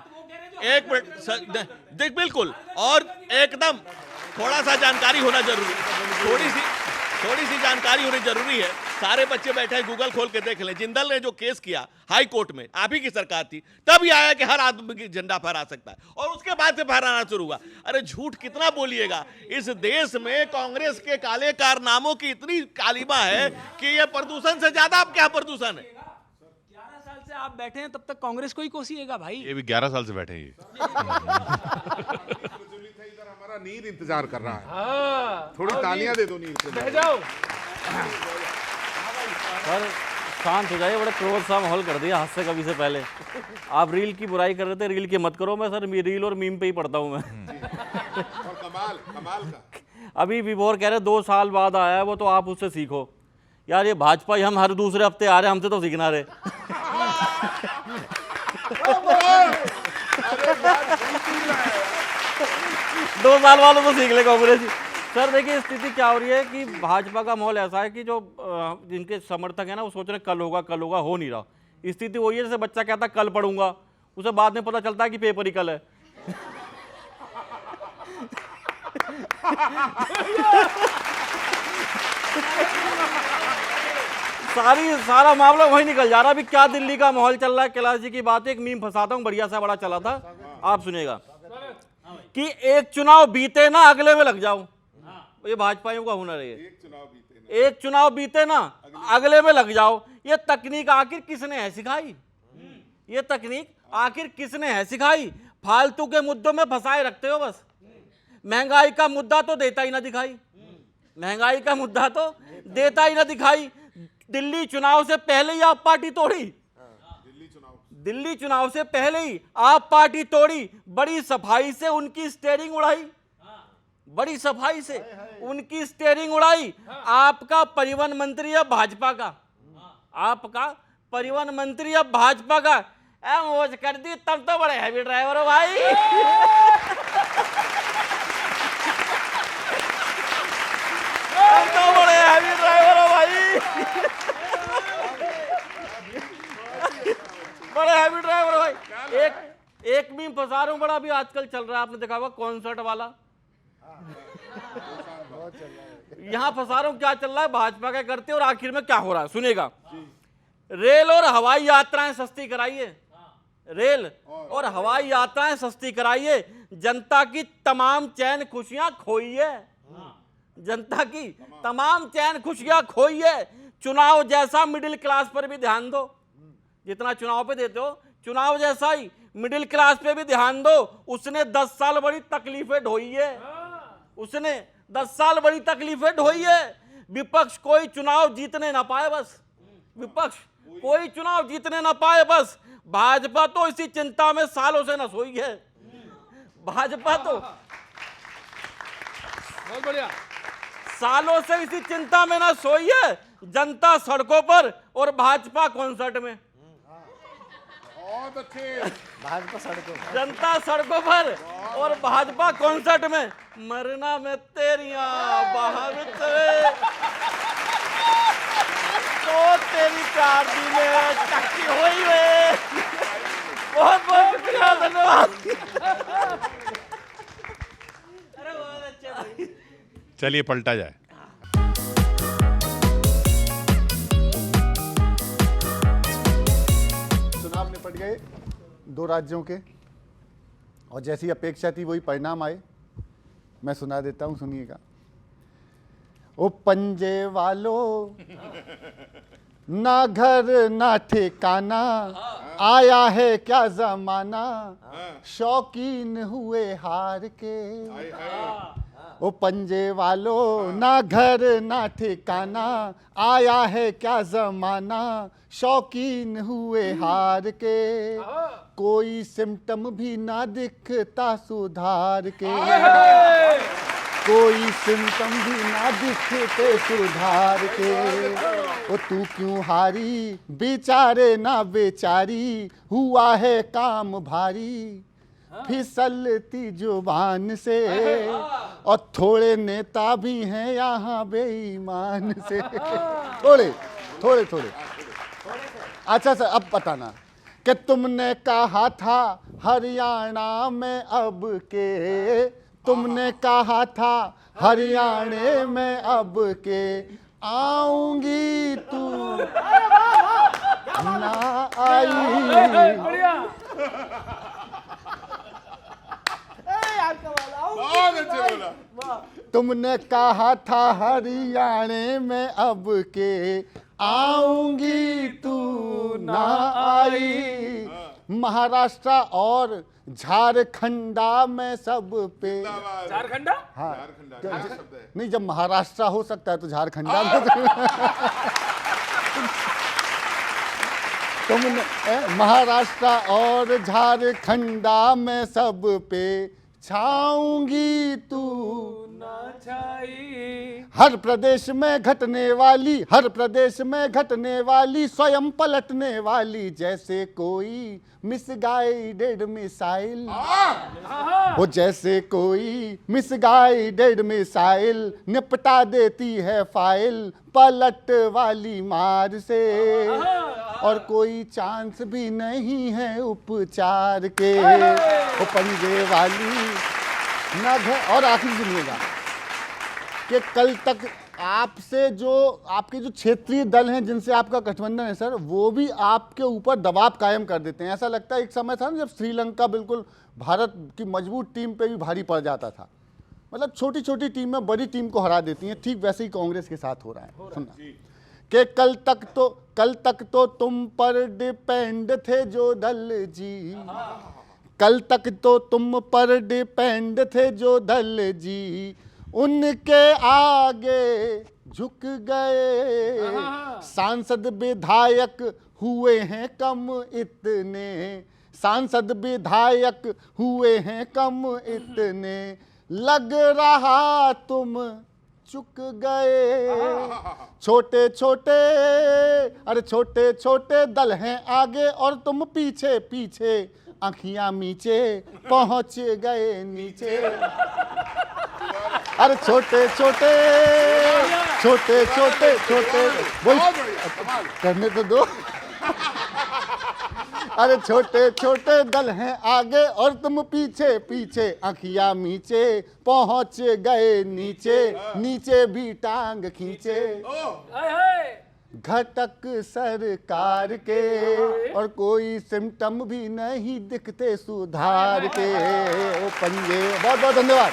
एक मिनट देख, बिल्कुल, और एकदम थोड़ा सा जानकारी होना जरूरी, थोड़ी सी जानकारी होनी जरूरी है। सारे बच्चे बैठे हैं, गूगल खोल के देख लें। जिंदल ने जो केस किया हाई कोर्ट में, आप ही की सरकार थी, तब ये आया कि हर आदमी की झंडा फहरा सकता है, और उसके बाद से फहराना शुरू हुआ। अरे झूठ कितना बोलिएगा? इस देश में कांग्रेस के काले कारनामों की इतनी कालिमा है कि ये प्रदूषण से ज्यादा अब क्या प्रदूषण है। 11 साल से आप बैठे हैं, तब तक कांग्रेस को ही कोसिएगा भाई। ये भी 11 साल से बैठे हैं ये। हमारा नीर इंतजार कर रहा है, थोड़ी तालियां दे दो नीर को। बह जाओ। सर शांत हो जाइए, बड़ा क्रोध सा माहौल कर दिया हाथ से कभी से पहले। आप रील की बुराई कर रहे थे, रील की मत करो। मैं सर रील और मीम पे ही पढ़ता हूँ मैं। और कमाल का अभी विभोर कह रहे 2 साल बाद आया है वो, तो आप उससे सीखो। यार ये भाजपा ही हम हर दूसरे हफ्ते आ रहे हैं, हमसे तो सीखना रहे। 2 साल वालों को सीख ले कांग्रेस। सर देखिए स्थिति क्या हो रही है कि भाजपा का माहौल ऐसा है कि जो जिनके समर्थक है ना, वो सोच रहे कल होगा, हो नहीं रहा। स्थिति वही है जैसे बच्चा कहता है कल पढ़ूंगा, उसे बाद में पता चलता है कि पेपर ही कल है। सारा मामला वही निकल जा रहा है। अभी क्या दिल्ली का माहौल चल रहा है, कैलाश जी की बात, एक मीम फंसाता हूँ, बढ़िया सा बड़ा चला था, आप सुनिएगा कि एक चुनाव बीते ना अगले में लग जाओ। ये भाजपाइयों का हुनर है। एक चुनाव बीते ना अगले में लग जाओ। ये तकनीक आखिर किसने है सिखाई? ये तकनीक आखिर किसने है सिखाई? फालतू के मुद्दों में फंसाए रखते हो बस। महंगाई का मुद्दा तो देता ही ना दिखाई, महंगाई का मुद्दा तो देता ही ना दिखाई। दिल्ली चुनाव से पहले ही आप पार्टी तोड़ी, दिल्ली चुनाव से पहले ही आप पार्टी तोड़ी, बड़ी सफाई से उनकी स्टेयरिंग उड़ाई, बड़ी सफाई से उनकी स्टेयरिंग उड़ाई। आपका परिवहन मंत्री अब भाजपा का, आपका परिवहन मंत्री अब भाजपा का। मौज कर दी, तब तो बड़े हैवी ड्राइवर हो भाई। तब तो बड़े हैवी ड्राइवर हो भाई। बड़े हैवी ड्राइवर हो भाई। एक मीम फंसा रहा हूं, बड़ा अभी आजकल चल रहा है, आपने देखा होगा कॉन्सर्ट वाला। यहां फंसा रहा हूं, क्या चल रहा है, भाजपा क्या करते और आखिर में क्या हो रहा है, सुनेगा। रेल और हवाई यात्राएं सस्ती कराइए, रेल और हवाई यात्राएं सस्ती कराइए, जनता की तमाम चैन खुशियां खोइए, जनता की तमाम चैन खुशियां खोइए। चुनाव जैसा मिडिल क्लास पर भी ध्यान दो, जितना चुनाव पे देते हो चुनाव जैसा ही मिडिल क्लास पे भी ध्यान दो। उसने 10 साल बड़ी तकलीफें ढोई है, उसने 10 साल बड़ी तकलीफें ढोई है। विपक्ष कोई चुनाव जीतने ना पाए, बस विपक्ष कोई चुनाव जीतने ना पाए बस। भाजपा तो इसी चिंता में सालों से न सोई है, भाजपा तो बहुत बढ़िया। सालों से इसी चिंता में ना सोई है। जनता सड़कों पर और भाजपा कॉन्सर्ट में। बहुत अच्छे। भाजपा सड़कों पर। जनता सड़कों पर और भाजपा कॉन्सर्ट में। मरना में तेरिया बाहर तो तेरी कार दी में चक्की हुई है। बहुत बहुत शुक्रिया, धन्यवाद। अरे बहुत अच्छे भाई। चलिए पलटा जाए। चुनाव निपट गए 2 राज्यों के, और जैसी अपेक्षा थी वही परिणाम आए। मैं सुना देता हूँ, सुनिएगा। ओ पंजे वालों, ना घर ना ठिकाना, आया है क्या जमाना, शौकीन हुए हार के। ओ पंजे वालों, ना घर ना ठिकाना, आया है क्या जमाना, शौकीन हुए हार के। कोई सिम्टम भी ना दिखता सुधार के, कोई सिम्टम भी ना दिखते सुधार के। ओ तू क्यों हारी, बेचारे ना बेचारी, हुआ है काम भारी, फिसलती जुबान से। और थोड़े नेता भी हैं यहाँ बेईमान से। थोड़े थोड़े थोड़े। अच्छा सर, अब बताना कि तुमने कहा था हरियाणा में अब के, तुमने कहा था हरियाणा में अब के, आऊंगी तू ना आई। बढ़िया। बहुत अच्छे बोला। तुमने कहा था हरियाणा में अब के, आऊंगी तू ना आई। महाराष्ट्र और झारखंडा में सब पे। झारखंडा। हाँ, झारखंड शब्द है। नहीं, जब महाराष्ट्र हो सकता है तो झारखंडा में। तुमने महाराष्ट्र और झारखंडा में सब पे छाऊंगी तू ना छाई। हर प्रदेश में घटने वाली, हर प्रदेश में घटने वाली, स्वयं पलटने वाली, जैसे कोई मिसगाइडेड मिसाइल। वो जैसे कोई मिसगाइडेड मिसाइल, निपटा देती है फाइल पलट वाली मार से। और कोई चांस भी नहीं है उपचार के। वो पंजे वाली ना घर। और आखिर सुनिएगा कि कल तक आपसे जो आपके जो क्षेत्रीय दल हैं जिनसे आपका गठबंधन है सर, वो भी आपके ऊपर दबाव कायम कर देते हैं। ऐसा लगता है एक समय था ना जब श्रीलंका बिल्कुल भारत की मजबूत टीम पे भी भारी पड़ जाता था। मतलब छोटी छोटी टीम में बड़ी टीम को हरा देती हैं। ठीक वैसे ही कांग्रेस के साथ हो रहा है। सुनना कि कल तक तो तुम पर डिपेंड थे जो दल जी, कल तक तो तुम पर डिपेंड थे जो दल जी, उनके आगे झुक गए। सांसद विधायक हुए हैं कम इतने, सांसद विधायक हुए हैं कम इतने, लग रहा तुम चुक गए। छोटे छोटे, अरे छोटे छोटे दल हैं आगे और तुम पीछे पीछे, आँखियां मीचे पहुंच गए नीचे। अरे छोटे छोटे छोटे छोटे छोटे, वही करने तो दो। अरे छोटे छोटे दल हैं आगे और तुम पीछे पीछे, आँखियां मीचे पहुंच गए नीचे, नीचे भी टांग खींचे। घटक सरकार के और कोई सिम्टम भी नहीं दिखते सुधार के। ओ पंजे, बहुत बहुत धन्यवाद।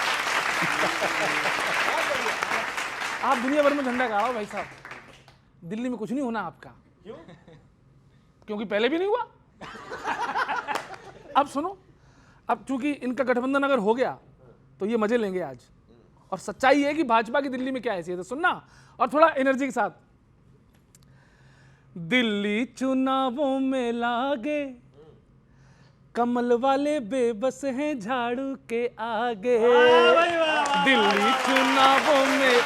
आप दुनिया भर में झंडा गाड़ो भाई साहब, दिल्ली में कुछ नहीं होना आपका। क्यों? क्योंकि पहले भी नहीं हुआ। अब सुनो, अब चूंकि इनका गठबंधन अगर हो गया तो ये मजे लेंगे आज। और सच्चाई है कि भाजपा की दिल्ली में क्या हैसियत है, सुनना और थोड़ा एनर्जी के साथ। दिल्ली चुनावों में लागे, कमल वाले बेबस हैं झाड़ू के आगे। दिल्ली चुनावों में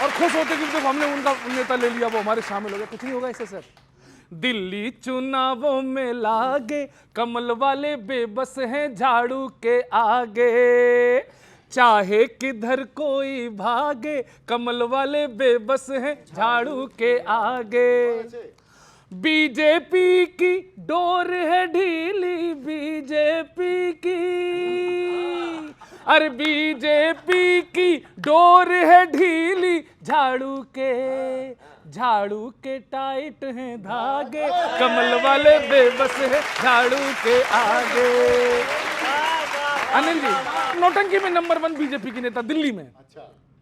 और खुश होते कि देखो हमने उनका नेता ले लिया, वो हमारे शामिल हो गया। कुछ नहीं होगा इससे सर। दिल्ली चुनावों में लागे, कमल वाले बेबस हैं झाड़ू के आगे। चाहे किधर कोई भागे, कमल वाले बेबस हैं झाड़ू के आगे। बीजेपी की डोर है ढीली, बीजेपी की, अरे बीजेपी की डोर है ढीली, झाड़ू के टाइट हैं धागे, कमल वाले बेबस है झाड़ू के आगे। अनिल जी, नौटंकी में नंबर 1 बीजेपी की नेता दिल्ली में।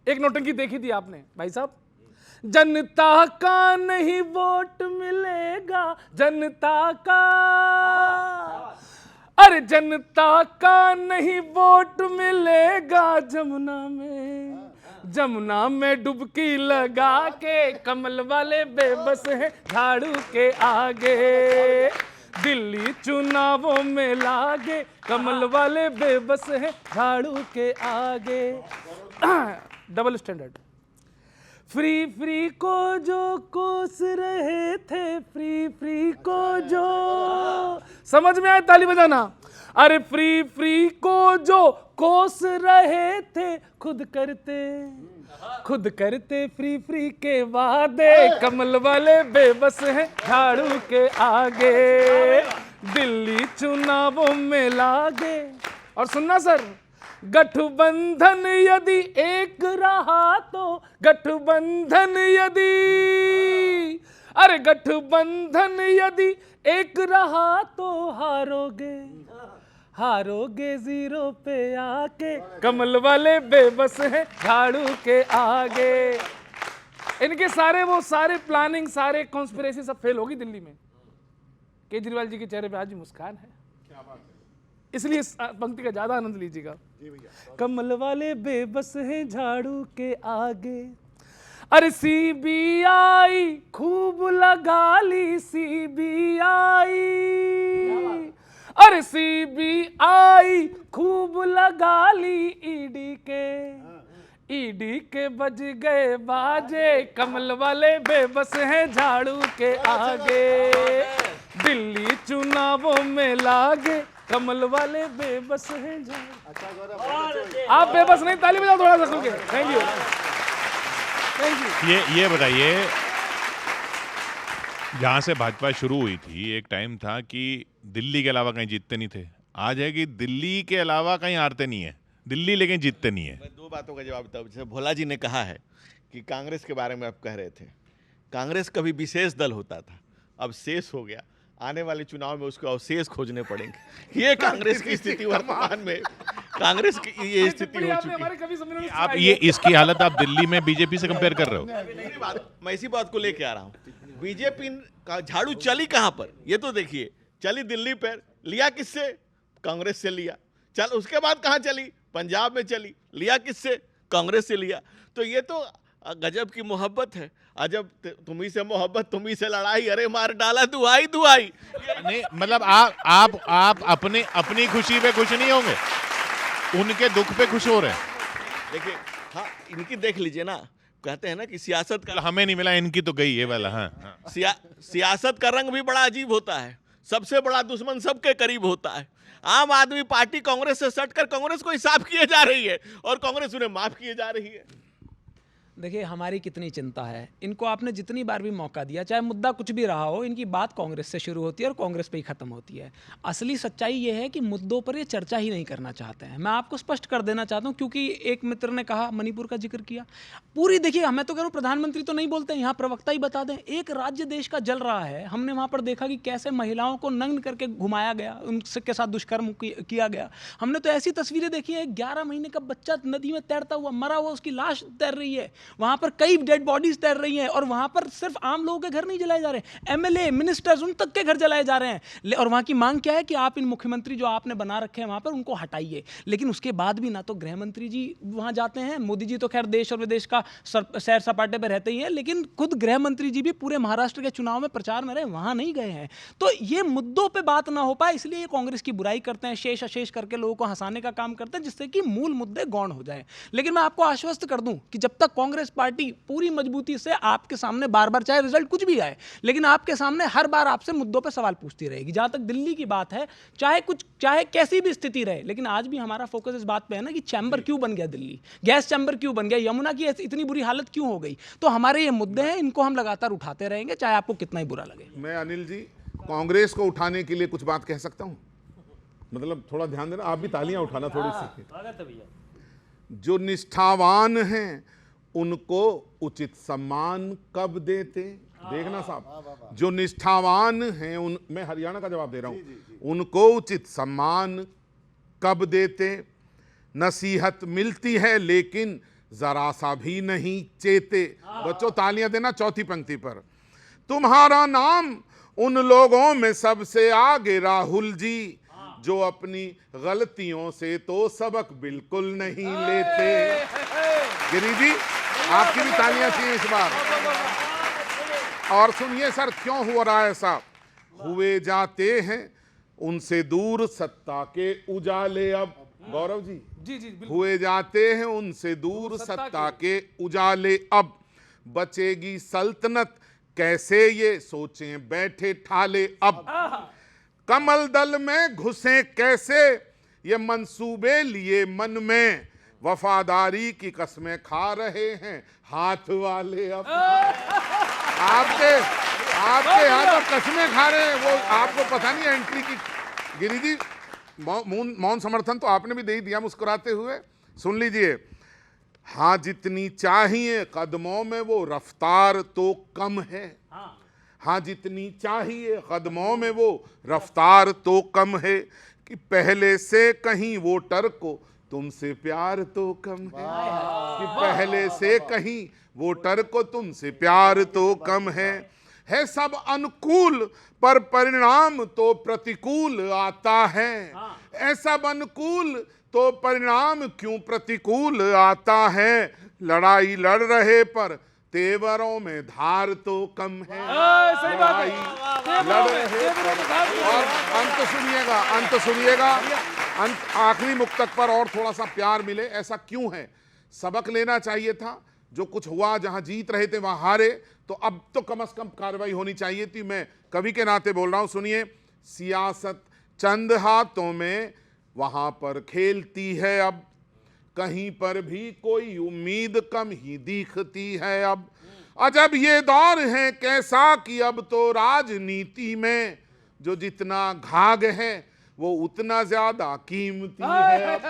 एक नौटंकी देखी थी आपने भाई साहब, जनता का नहीं वोट मिलेगा, जनता का, अरे जनता का नहीं वोट मिलेगा, जमुना में डुबकी लगा के, कमल वाले बेबस हैं झाड़ू के आगे। दिल्ली चुनावों में लागे, कमल वाले बेबस हैं झाड़ू के आगे। Double standard. फ्री को जो कोस रहे थे, फ्री को जो, समझ में आया ताली बजाना। अरे फ्री को जो कोस रहे थे, खुद करते फ्री के वादे, कमल वाले बेबस हैं झाड़ू के आगे। दिल्ली चुनावों में लागे। और सुनना सर, गठबंधन यदि एक रहा तो, गठबंधन यदि, अरे गठबंधन यदि एक रहा तो हारोगे जीरो पे आके, कमल वाले बेबस हैं झाड़ू के आगे। इनके सारे प्लानिंग, सारे कॉन्स्पिरेसी सब फेल होगी दिल्ली में। केजरीवाल जी के चेहरे पे आज भी मुस्कान है, इसलिए इस पंक्ति का ज्यादा आनंद लीजिएगा। कमल वाले बेबस हैं झाड़ू के आगे। अरे सीबीआई खूब लगा ली, सीबीआई, अरे सीबीआई खूब लगा ली, ईडी के बज गए बाजे, कमल वाले बेबस हैं झाड़ू के आगे। दिल्ली चुनावों में लागे, कमल वाले बेबस हैं झाड़ू। आप बेबस नहीं, ताली बजाओ थोड़ा सा सुन के। Thank you, thank you. ये बताइए, जहाँ से भाजपा शुरू हुई थी, एक टाइम था कि दिल्ली के अलावा कहीं जीतते नहीं थे। आज है कि दिल्ली के अलावा कहीं हारते नहीं है, दिल्ली लेकिन जीतते नहीं है। मैं दो बातों का जवाब देता हूं। जैसे भोला जी ने कहा है कि कांग्रेस के बारे में आप कह रहे थे, कांग्रेस कभी विशेष दल होता था, अब शेष हो गया। आने वाले चुनाव में उसको अवशेष खोजने पड़ेंगे। ये कांग्रेस की स्थिति वर्तमान में, कांग्रेस की ये स्थिति हो चुकी है। आप ये इसकी हालत आप दिल्ली में बीजेपी से कंपेयर कर रहे हो। मैं इसी बात को लेके आ रहा हूँ। बीजेपी का झाड़ू चली कहाँ पर, ये तो देखिए। चली दिल्ली पर, लिया किससे? कांग्रेस से लिया। चल उसके बाद कहाँ चली? पंजाब में चली, लिया किससे? कांग्रेस से लिया। तो ये तो गजब की मोहब्बत है। अजब तुम्ही से मोहब्बत, तुम्ही से लड़ाई, अरे मार डाला दुआई दुआई। नहीं मतलब आप अपनी खुशी पे खुश नहीं होंगे, उनके दुख पे खुश हो रहे हैं। देखिए, हाँ, इनकी देख लीजिए ना, कहते हैं ना कि सियासत का, हमें नहीं मिला, इनकी तो गई ये वाला। हाँ। सियासत का रंग भी बड़ा अजीब होता है। सबसे बड़ा दुश्मन सबके करीब होता है। आम आदमी पार्टी कांग्रेस से सटकर कांग्रेस को हिसाब किए जा रही है और कांग्रेस उन्हें माफ किए जा रही है। देखिए हमारी कितनी चिंता है, इनको आपने जितनी बार भी मौका दिया, चाहे मुद्दा कुछ भी रहा हो, इनकी बात कांग्रेस से शुरू होती है और कांग्रेस पे ही खत्म होती है। असली सच्चाई ये है कि मुद्दों पर ये चर्चा ही नहीं करना चाहते हैं। मैं आपको स्पष्ट कर देना चाहता हूँ, क्योंकि एक मित्र ने कहा, मणिपुर का जिक्र किया, पूरी देखिए, हमें तो कह रहा हूँ प्रधानमंत्री तो नहीं बोलते, यहाँ प्रवक्ता ही बता दें। एक राज्य देश का जल रहा है, हमने वहाँ पर देखा कि कैसे महिलाओं को नग्न करके घुमाया गया, उनके साथ दुष्कर्म किया गया। हमने तो ऐसी तस्वीरें देखी है, 11 महीने का बच्चा नदी में तैरता हुआ मरा हुआ, उसकी लाश तैर रही है, वहाँ पर कई डेड बॉडीज तैर रही हैं, और वहां पर सिर्फ आम लोगों के घर नहीं जलाए जा रहे, एमएलए मिनिस्टर्स उन तक के घर जलाए जा रहे हैं। और वहां की मांग क्या है कि आप इन मुख्यमंत्री जो आपने बना रखे हैं वहां पर, उनको हटाइए। लेकिन उसके बाद भी ना तो गृह मंत्री जी वहां जाते हैं, मोदी जी तो खैर देश और विदेश का सैर सपाटे पर रहते ही हैं, लेकिन खुद गृह मंत्री जी भी पूरे महाराष्ट्र के चुनाव में प्रचार में रहे, वहां नहीं गए हैं। तो ये मुद्दों पर बात ना हो पाए, इसलिए ये कांग्रेस की बुराई करते हैं, शेष अशेष करके लोगों को हंसाने का काम करते हैं, जिससे कि मूल मुद्दे गौण हो जाए। लेकिन मैं आपको आश्वस्त कर दूं कि जब तक कांग्रेस पार्टी पूरी मजबूती से आपके सामने बार बार, चाहे रिजल्ट कुछ भी आए, लेकिन आपके सामने हर बार आपसे मुद्दों पे सवाल पूछती रहेगी। जहां तक दिल्ली की बात है, चाहे कैसी भी स्थिति रहे, लेकिन आज भी हमारा फोकस इस बात पे है ना कि चैम्बर क्यों बन गया दिल्ली, गैस चैम्बर क्यों बन गया, यमुना की इतनी बुरी हालत क्यों हो गई। तो हमारे ये मुद्दे हैं, इनको हम लगातार उठाते रहेंगे, चाहे आपको कितना ही बुरा लगे। मैं अनिल जी कांग्रेस को उठाने के लिए कुछ बात कह सकता हूं, मतलब थोड़ा ध्यान देना, आप भी तालियां उठाना थोड़ी सी। जो निष्ठावान हैं उनको उचित सम्मान कब देते, देखना साहब, जो निष्ठावान हैं उन, मैं हरियाणा का जवाब दे रहा हूं, उनको उचित सम्मान कब देते। नसीहत मिलती है लेकिन जरा सा भी नहीं चेते। बच्चों तालियां देना चौथी पंक्ति पर। तुम्हारा नाम उन लोगों में सबसे आगे राहुल जी, जो अपनी गलतियों से तो सबक बिल्कुल नहीं लेते। गिरी जी आपकी भी तालियां चाहिए इस बार। और सुनिए सर, क्यों हो रहा है ऐसा? हुए जाते हैं उनसे दूर सत्ता के उजाले अब, गौरव जी हुए जाते हैं उनसे दूर सत्ता के उजाले अब, बचेगी सल्तनत कैसे ये सोचें बैठे ठाले अब, कमल दल में घुसे कैसे ये मंसूबे लिए मन में, वफादारी की कस्में खा रहे हैं हाथ वाले अब। आपके हाथ में कस्में खा रहे हैं, वो आपको पता नहीं एंट्री की। गिरी जी मौन समर्थन तो आपने भी दे दिया मुस्कुराते हुए, सुन लीजिए। हाँ जितनी चाहिए कदमों में वो रफ्तार तो कम है, हाँ जितनी चाहिए कदमों में वो रफ्तार तो कम है, कि पहले से कहीं वोटर को तुमसे प्यार तो कम है, कि पहले से कहीं वोटर को तुमसे प्यार तो कम है सब अनुकूल पर परिणाम तो प्रतिकूल आता है, ऐसा अनुकूल तो परिणाम क्यों प्रतिकूल आता है, लड़ाई लड़ रहे पर तेवरों में धार तो कम है, लड़ाई लड़ रहे पर। और अंत सुनिएगा, आखिरी मुक्तक पर और थोड़ा सा प्यार मिले, ऐसा क्यों है? सबक लेना चाहिए था, जो कुछ हुआ, जहां जीत रहे थे वहां हारे, तो अब तो कम से कम कार्रवाई होनी चाहिए थी। मैं कवि के नाते बोल रहा हूं, सुनिए। सियासत चंद हाथों में वहां पर खेलती है अब, कहीं पर भी कोई उम्मीद कम ही दिखती है अब, अजब ये दौर है कैसा कि अब तो राजनीति में जो जितना घाग है वो उतना ज्यादा कीमती है अब।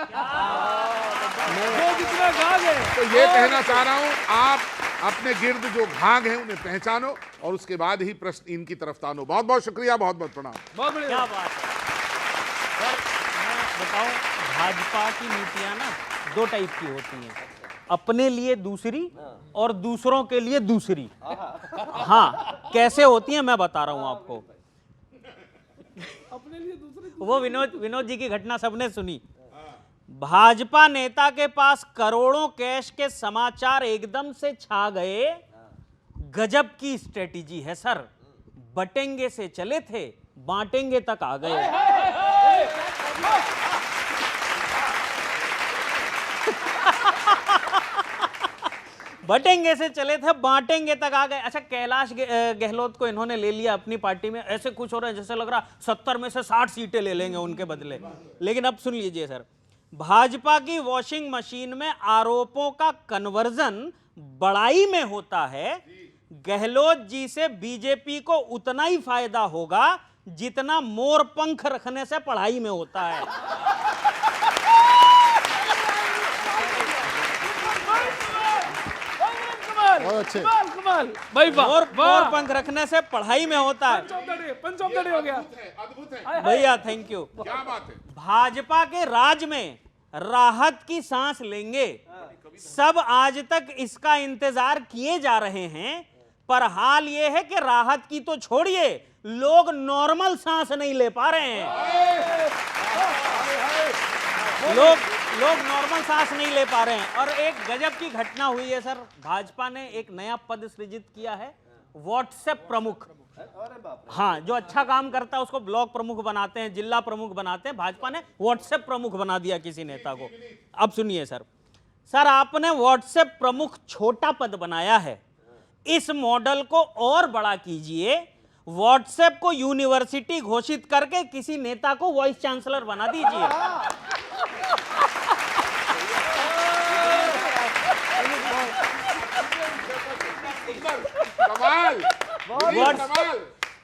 तो ये कहना चाह रहा हूं, आप अपने गिर्द जो घाग हैं उन्हें पहचानो और उसके बाद ही प्रश्न इनकी तरफ तानो। बहुत बहुत शुक्रिया, बहुत बहुत प्रणाम। बहुत बढ़िया, क्या बात है सर। मैं बताऊं, भाजपा की नीतियां ना दो टाइप की होती हैं, अपने लिए दूसरी और दूसरों के लिए दूसरी। हाँ कैसे होती हैं मैं बता रहा हूं आपको। वो विनोद जी की घटना सबने सुनी। भाजपा नेता के पास करोड़ों कैश के समाचार एकदम से छा गए। गजब की स्ट्रेटेजी है सर। बटेंगे से चले थे, बांटेंगे तक आ गए। बटेंगे से चले थे, बांटेंगे तक आ गए। अच्छा, कैलाश गहलोत को इन्होंने ले लिया अपनी पार्टी में, ऐसे खुश हो रहे हैं जैसे लग रहा 70 में से 60 सीटें ले लेंगे उनके बदले। लेकिन अब सुन लीजिए सर, भाजपा की वॉशिंग मशीन में आरोपों का कन्वर्जन बड़ाई में होता है। गहलोत जी से बीजेपी को उतना ही फायदा होगा जितना मोर पंख रखने से पढ़ाई में होता है। बहुत अच्छे। कमाल भाई, मोर पंख रखने से पढ़ाई में होता है। पंच ऑफ द डे हो गया अद्भुत है। भैया थैंक यू। क्या बात है। भाजपा के राज में राहत की सांस लेंगे। सब आज तक इसका इंतजार किए जा रहे हैं, पर हाल यह है कि राहत की तो छोड़िए, लोग नॉर्मल सांस नहीं ले पा रहे हैं। लोग नॉर्मल सांस नहीं ले पा रहे हैं। और एक गजब की घटना हुई है सर, भाजपा ने एक नया पद सृजित किया है, व्हाट्सएप प्रमुख। हाँ, जो अच्छा काम करता है उसको ब्लॉक प्रमुख बनाते हैं, जिला प्रमुख बनाते हैं। भाजपा ने व्हाट्सएप प्रमुख बना दिया किसी नेता को। अब सुनिए सर, आपने व्हाट्सएप प्रमुख छोटा पद बनाया है, इस मॉडल को और बड़ा कीजिए। व्हाट्सएप को यूनिवर्सिटी घोषित करके किसी नेता को वाइस चांसलर बना दीजिए। कमाल, कमाल।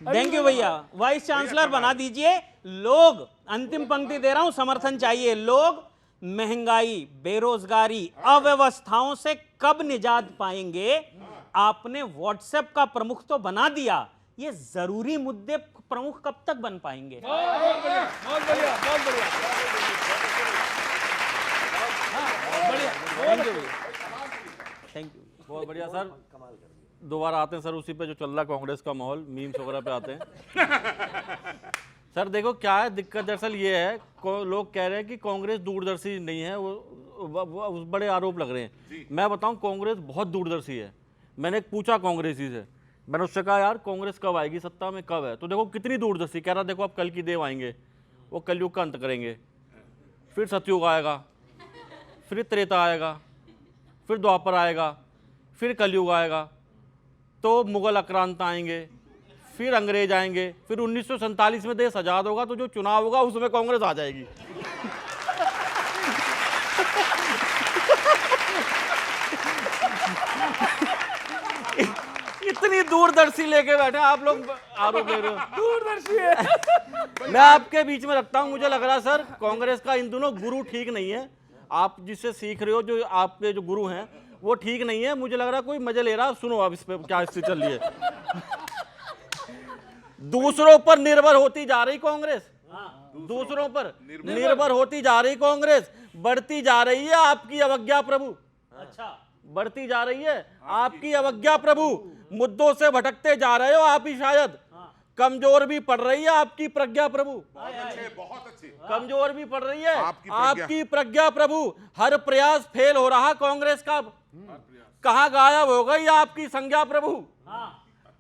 थैंक यू भैया, वाइस चांसलर बना दीजिए। लोग, अंतिम पंक्ति दे रहा हूं, समर्थन चाहिए। लोग महंगाई, बेरोजगारी, अव्यवस्थाओं से कब निजात पाएंगे? आपने व्हाट्सएप का प्रमुख तो बना दिया, ये जरूरी मुद्दे प्रमुख कब तक बन पाएंगे? बहुत बढ़िया, बहुत बढ़िया, बहुत बढ़िया। Thank you. बहुत बढ़िया सर। दोबारा आते हैं सर उसी पे जो चल रहा कांग्रेस का माहौल, मीम्स वगैरह पे आते हैं। सर देखो क्या है दिक्कत, दरअसल ये है, लोग कह रहे हैं कि कांग्रेस दूरदर्शी नहीं है, वो बड़े आरोप लग रहे हैं। मैं बताऊं, कांग्रेस बहुत दूरदर्शी है। मैंने पूछा कांग्रेसी से, मैंने उससे कहा यार कांग्रेस कब आएगी सत्ता में, कब है? तो देखो कितनी दूरदर्शी, कह रहा देखो अब कल की देव आएंगे, वो कलयुग का अंत करेंगे, फिर सतयुग आएगा, फिर त्रेता आएगा, फिर द्वापर आएगा, फिर कलयुग आएगा, तो मुगल आक्रांत आएंगे, फिर अंग्रेज आएंगे, फिर 1947 में देश आजाद होगा, तो जो चुनाव होगा उसमें कांग्रेस आ जाएगी। इतनी दूरदर्शी लेके बैठे आप लोग, आरोप ले रहे हो। दूरदर्शी है। मैं आपके बीच में रखता हूं, मुझे लग रहा है सर कांग्रेस का इन दोनों गुरु ठीक नहीं है। आप जिससे सीख रहे हो, जो आपके जो गुरु हैं वो ठीक नहीं है। मुझे लग रहा है कोई मजे ले रहा है। सुनो अब इस पे क्या स्थिति चल रही है। दूसरों पर निर्भर होती जा रही कांग्रेस, दूसरों पर निर्भर होती जा रही कांग्रेस, बढ़ती जा रही है आपकी अवज्ञा प्रभु। अच्छा, बढ़ती जा रही है आपकी अवज्ञा प्रभु। मुद्दों से भटकते जा रहे हो आप ही शायद। कमजोर भी पड़ रही है आपकी प्रज्ञा प्रभु, बहुत अच्छे। कमजोर भी पड़ रही है आपकी आपकी प्रज्ञा प्रभु। हर प्रयास फेल हो रहा कांग्रेस का। कहां गायब हो गई आपकी संज्ञा प्रभु,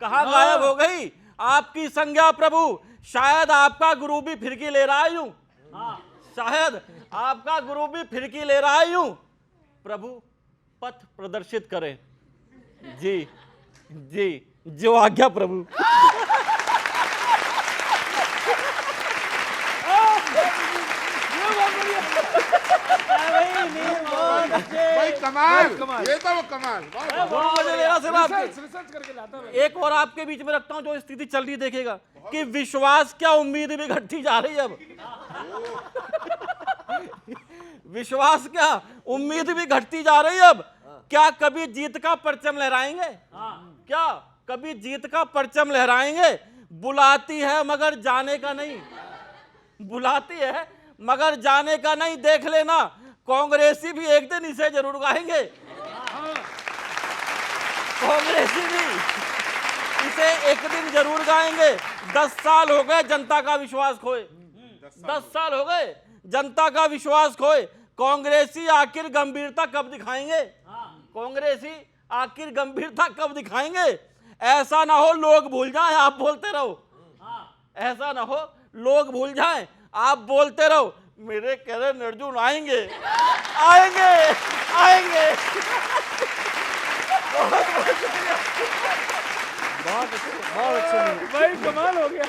कहां गायब हो गई आपकी संज्ञा प्रभु। शायद आपका गुरु भी फिरकी ले रहा है यूं, शायद आपका गुरु भी फिरकी ले रहा है यूं। प्रभु पथ प्रदर्शित करें। जी जी, जो आज्ञा प्रभु। भाई कमाल, ये तो वो कमाल। रिसर्च करके लाता हूं। एक और आपके बीच में रखता हूं, जो स्थिति चल रही देखेगा कि विश्वास क्या उम्मीद भी घटती जा रही है अब। विश्वास क्या उम्मीद भी घटती जा रही है अब। क्या कभी जीत का परचम लहराएंगे? क्या कभी जीत का परचम लहराएंगे? बुलाती है मगर जाने का नहीं, बुलाती है मगर जाने का नहीं। देख लेना कांग्रेसी भी एक दिन इसे जरूर गाएंगे, कांग्रेसी भी इसे एक दिन जरूर गाएंगे। 10 साल हो गए जनता का विश्वास खोए, 10 साल हो गए जनता का विश्वास खोए। कांग्रेसी आखिर गंभीरता कब दिखाएंगे? कांग्रेसी आखिर गंभीरता कब दिखाएंगे? ऐसा ना हो लोग भूल जाएं, आप बोलते रहो। ऐसा ना हो लोग भूल जाएं, आप बोलते रहो। मेरे करण अर्जुन आएंगे, आएंगे, आएंगे। बहुत अच्छे। भाई कमाल हो गया।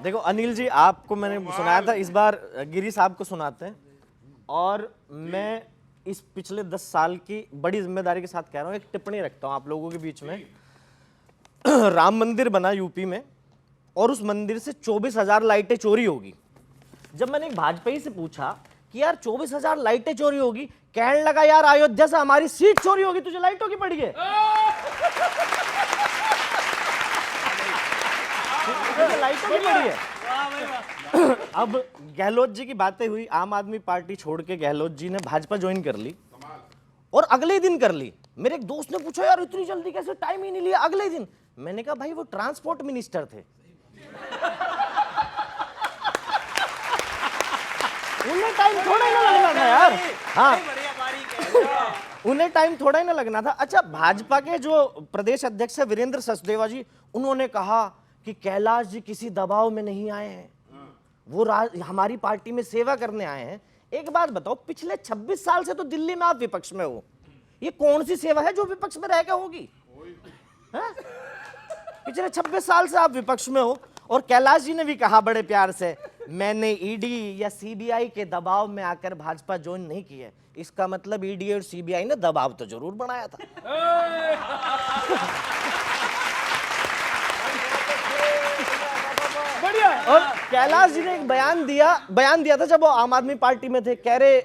देखो अनिल जी, आपको मैंने सुनाया था, इस बार गिरी साहब को सुनाते हैं। और मैं इस पिछले 10 साल की बड़ी जिम्मेदारी के साथ कह रहा हूँ, एक टिप्पणी रखता हूँ आप लोगों के बीच में। राम मंदिर बना यूपी में और उस मंदिर से 24,000 लाइटें चोरी होगी। जब मैंने एक भाजपाई से पूछा कि यार 24,000 लाइटें चोरी होगी, कहने लगा यार अयोध्या से हमारी सीट चोरी होगी, तुझे लाइटों की पड़ी है। तुझे लाइटों की पड़ी है। अब गहलोत जी की बातें हुई, आम आदमी पार्टी छोड़ के गहलोत जी ने भाजपा ज्वाइन कर ली और अगले ही दिन कर ली। मेरे एक दोस्त ने पूछा यार इतनी जल्दी कैसे, टाइम ही नहीं लिया, अगले ही दिन। मैंने कहा भाई वो ट्रांसपोर्ट मिनिस्टर थे, उन्हें टाइम थोड़ा ही ना लगना था यार। हाँ, उन्हें टाइम थोड़ा ही ना लगना था। अच्छा, भाजपा के जो प्रदेश अध्यक्ष है वीरेंद्र सचदेवा जी, उन्होंने कहा कि कैलाश जी किसी दबाव में नहीं आए हैं, वो हमारी पार्टी में सेवा करने आए हैं। एक बात बताओ, पिछले 26 साल से तो दिल्ली में आप विपक्ष में हो, ये कौन सी सेवा है जो विपक्ष में रह के होगी? पिछले 26 साल से आप विपक्ष में हो। और कैलाश जी ने भी कहा बड़े प्यार से, मैंने ईडी या सीबीआई के दबाव में आकर भाजपा ज्वाइन नहीं की है। इसका मतलब ईडी और सीबीआई ने दबाव तो जरूर बनाया था। बढ़िया। और कैलाश जी ने एक बयान दिया था जब वो आम आदमी पार्टी में थे। कह रहे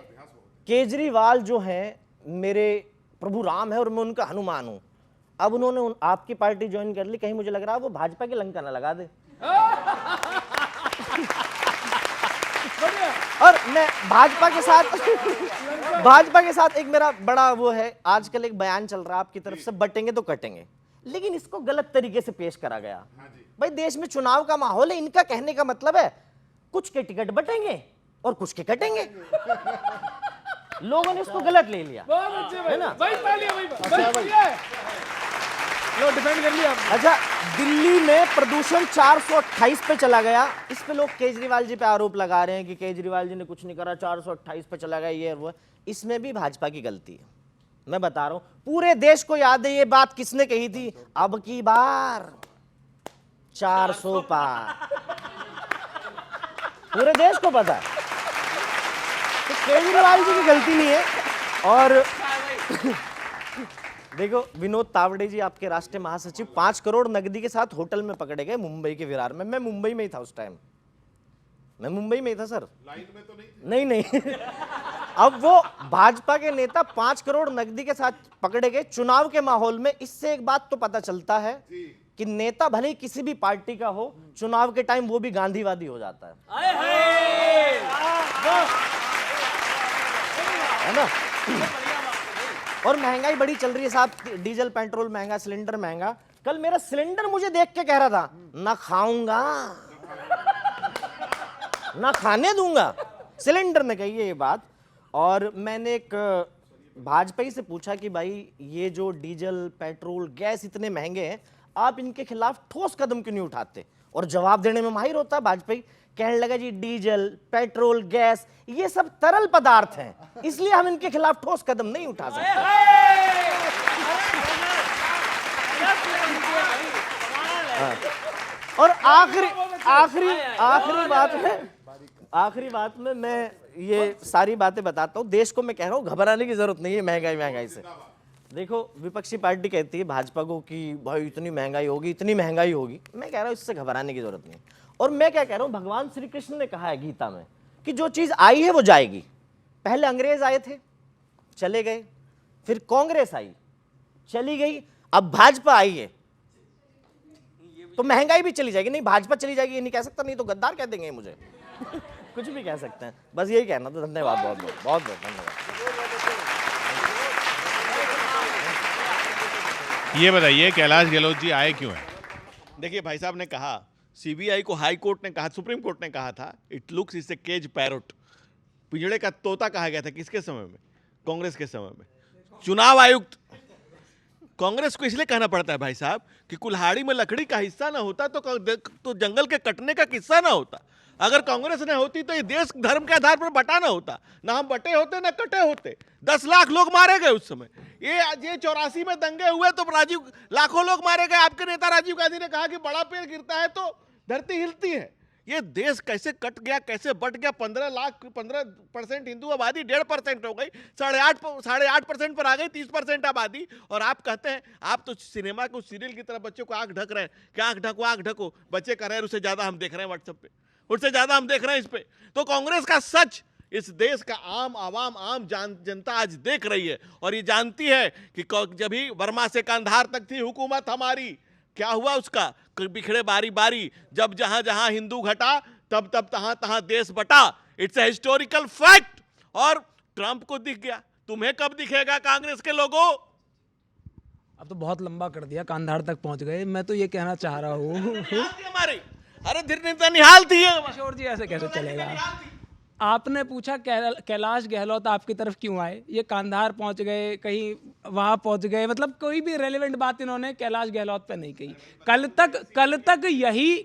केजरीवाल जो हैं मेरे प्रभु राम है और मैं उनका हनुमान हूं। अब उन्होंने आपकी पार्टी ज्वाइन कर ली, कहीं मुझे लग रहा है वो भाजपा की लंका ना लगा दे। और मैं भाजपा के साथ एक मेरा बड़ा वो है, आजकल एक बयान चल रहा है आपकी तरफ से, बटेंगे तो कटेंगे, लेकिन इसको गलत तरीके से पेश करा गया। भाई देश में चुनाव का माहौल है, इनका कहने का मतलब है कुछ के टिकट बटेंगे और कुछ के कटेंगे। लोगों ने इसको गलत ले लिया। बहुत अच्छे भाई, है ना? भाई तालियां भाई, भाई बढ़िया है। लो डिफेंड कर लिया आपने। अच्छा, दिल्ली में प्रदूषण 428 पे चला गया। इस पे लोग केजरीवाल जी पे आरोप लगा रहे हैं कि केजरीवाल जी ने कुछ नहीं करा, 428 पे चला गया, ये वो। इसमें भी भाजपा की गलती है, मैं बता रहा हूं। पूरे देश को याद है ये बात किसने कही थी, अब की बार 400 पार। पूरे देश को पता है, तो केजरीवाल जी की गलती नहीं है। और देखो, विनोद तावड़े जी आपके राष्ट्रीय महासचिव 5 करोड़ नकदी के साथ होटल में पकड़े गए मुंबई के विरार में। मैं मुंबई में ही था उस टाइम, मैं मुंबई में ही था सर। लाइन में तो नहीं? नहीं। अब वो भाजपा के नेता 5 करोड़ नकदी के साथ पकड़े गए चुनाव के माहौल में। इससे एक बात तो पता चलता है कि नेता भले ही किसी भी पार्टी का हो, चुनाव के टाइम वो भी गांधीवादी हो जाता है ना। और महंगाई बड़ी चल रही है साहब, डीजल पेट्रोल महंगा, सिलेंडर महंगा। कल मेरा सिलेंडर मुझे देख के कह रहा था, ना खाऊंगा ना खाने दूंगा, सिलेंडर ने कही है ये बात। और मैंने एक भाजपाई से पूछा कि भाई ये जो डीजल पेट्रोल गैस इतने महंगे हैं, आप इनके खिलाफ ठोस कदम क्यों नहीं उठाते? और जवाब देने में माहिर होता है भाजपाई। कहने लगा जी डीजल पेट्रोल गैस ये सब तरल पदार्थ हैं, इसलिए हम इनके खिलाफ ठोस कदम नहीं उठा सकते। और आखिरी बात में मैं ये सारी बातें बताता हूं। देश को मैं कह रहा हूं घबराने की जरूरत नहीं है महंगाई से। देखो, विपक्षी पार्टी कहती है भाजपा को कि भाई इतनी महंगाई होगी, इतनी महंगाई होगी। मैं कह रहा हूं इससे घबराने की जरूरत नहीं। और मैं क्या कह रहा हूं, भगवान श्री कृष्ण ने कहा है गीता में कि जो चीज आई है वो जाएगी। पहले अंग्रेज आए थे, चले गए, फिर कांग्रेस आई, चली गई, अब भाजपा आई है, तो महंगाई भी चली जाएगी। नहीं भाजपा चली जाएगी ये नहीं कह सकता, नहीं तो गद्दार कह देंगे मुझे। कुछ भी कह सकते हैं, बस यही कहना था। धन्यवाद, बहुत बहुत धन्यवाद। ये बताइए कैलाश गहलोत जी आए क्यों हैं? देखिए भाई साहब ने कहा सीबीआई को हाई कोर्ट ने कहा, सुप्रीम कोर्ट ने कहा था, it looks is a cage parrot, पिंजड़े का तोता कहा गया था। किसके समय में? कांग्रेस के समय में। चुनाव आयुक्त, कांग्रेस को इसलिए कहना पड़ता है भाई साहब कि कुल्हाड़ी में लकड़ी का हिस्सा ना होता तो जंगल के कटने का किस्सा ना होता। अगर कांग्रेस न होती तो ये देश धर्म के आधार पर बटा ना होता, ना हम बटे होते ना कटे होते। 10 लाख लोग मारे गए उस समय। ये 84 में दंगे हुए तो लाखों लोग मारे गए। आपके नेता राजीव गांधी ने कहा कि बड़ा पेड़ गिरता है तो धरती हिलती है। ये देश कैसे कट गया, कैसे बट गया। 15% हिंदू आबादी 1.5% हो गई, 8.5% पर आ गई 30% आबादी। और आप कहते हैं, आप तो सिनेमा को सीरियल की तरह बच्चों को आंख ढक रहे हैं कि आंख ढको। बच्चे कह रहे हैं उससे ज्यादा हम देख रहे हैं व्हाट्सएप पे, उससे ज्यादा हम देख रहे हैं इस पे। तो कांग्रेस का सच इस देश का आम जनता आज देख रही है और ये जानती है कि जब भी वर्मा से कंधार तक थी हुकूमत हमारी, क्या हुआ उसका? बिखड़े बारी बारी, जब जहां जहां हिंदू घटा तब तहां देश बटा। It's a historical fact. और ट्रंप को दिख गया, तुम्हें कब दिखेगा कांग्रेस के लोगों? अब तो बहुत लंबा कर दिया, कांधार तक पहुंच गए। मैं तो ये कहना चाह रहा हूँ हमारे अरे धीरे निहाल थी ये। किशोर जी ऐसे कैसे चलेगा? आपने पूछा कैलाश गहलोत आपकी तरफ क्यों आए, ये कांधार पहुंच गए, कहीं वहां पहुंच गए, मतलब कोई भी रेलेवेंट बात इन्होंने कैलाश गहलोत पे नहीं कही।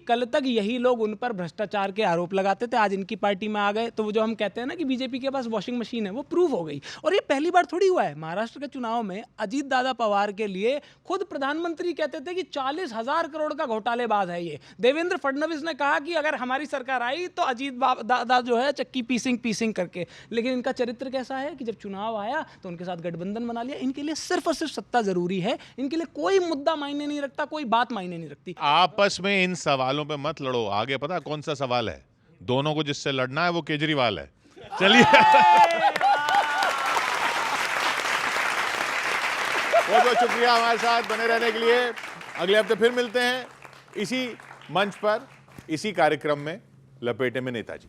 कल तक यही लोग उन पर भ्रष्टाचार के आरोप लगाते थे, आज इनकी पार्टी में आ गए तो वो जो हम कहते हैं ना कि बीजेपी के पास वॉशिंग मशीन है, वो प्रूव हो गई। और ये पहली बार थोड़ी हुआ है। महाराष्ट्र के चुनाव में अजीत दादा पवार के लिए खुद प्रधानमंत्री कहते थे कि 40,000 करोड़ का घोटालेबाज है ये। देवेंद्र फडणवीस ने कहा कि अगर हमारी सरकार आई तो अजीत दादा जो है चक्की पीसिंग करके। लेकिन इनका चरित्र कैसा है कि जब चुनाव आया तो उनके साथ गठबंधन बना लिया। इनके लिए सिर्फ और सिर्फ सत्ता जरूरी है, इनके लिए कोई मुद्दा मायने नहीं रखता, कोई बात मायने नहीं रखती। आपस में इन सवालों पे मत लड़ो। आगे पता कौन सा सवाल है? दोनों को जिससे लड़ना है वो केजरीवाल है। चलिए बहुत बहुत शुक्रिया हमारे साथ बने रहने के लिए। अगले हफ्ते फिर मिलते हैं इसी मंच पर, इसी कार्यक्रम में, लपेटे में नेताजी।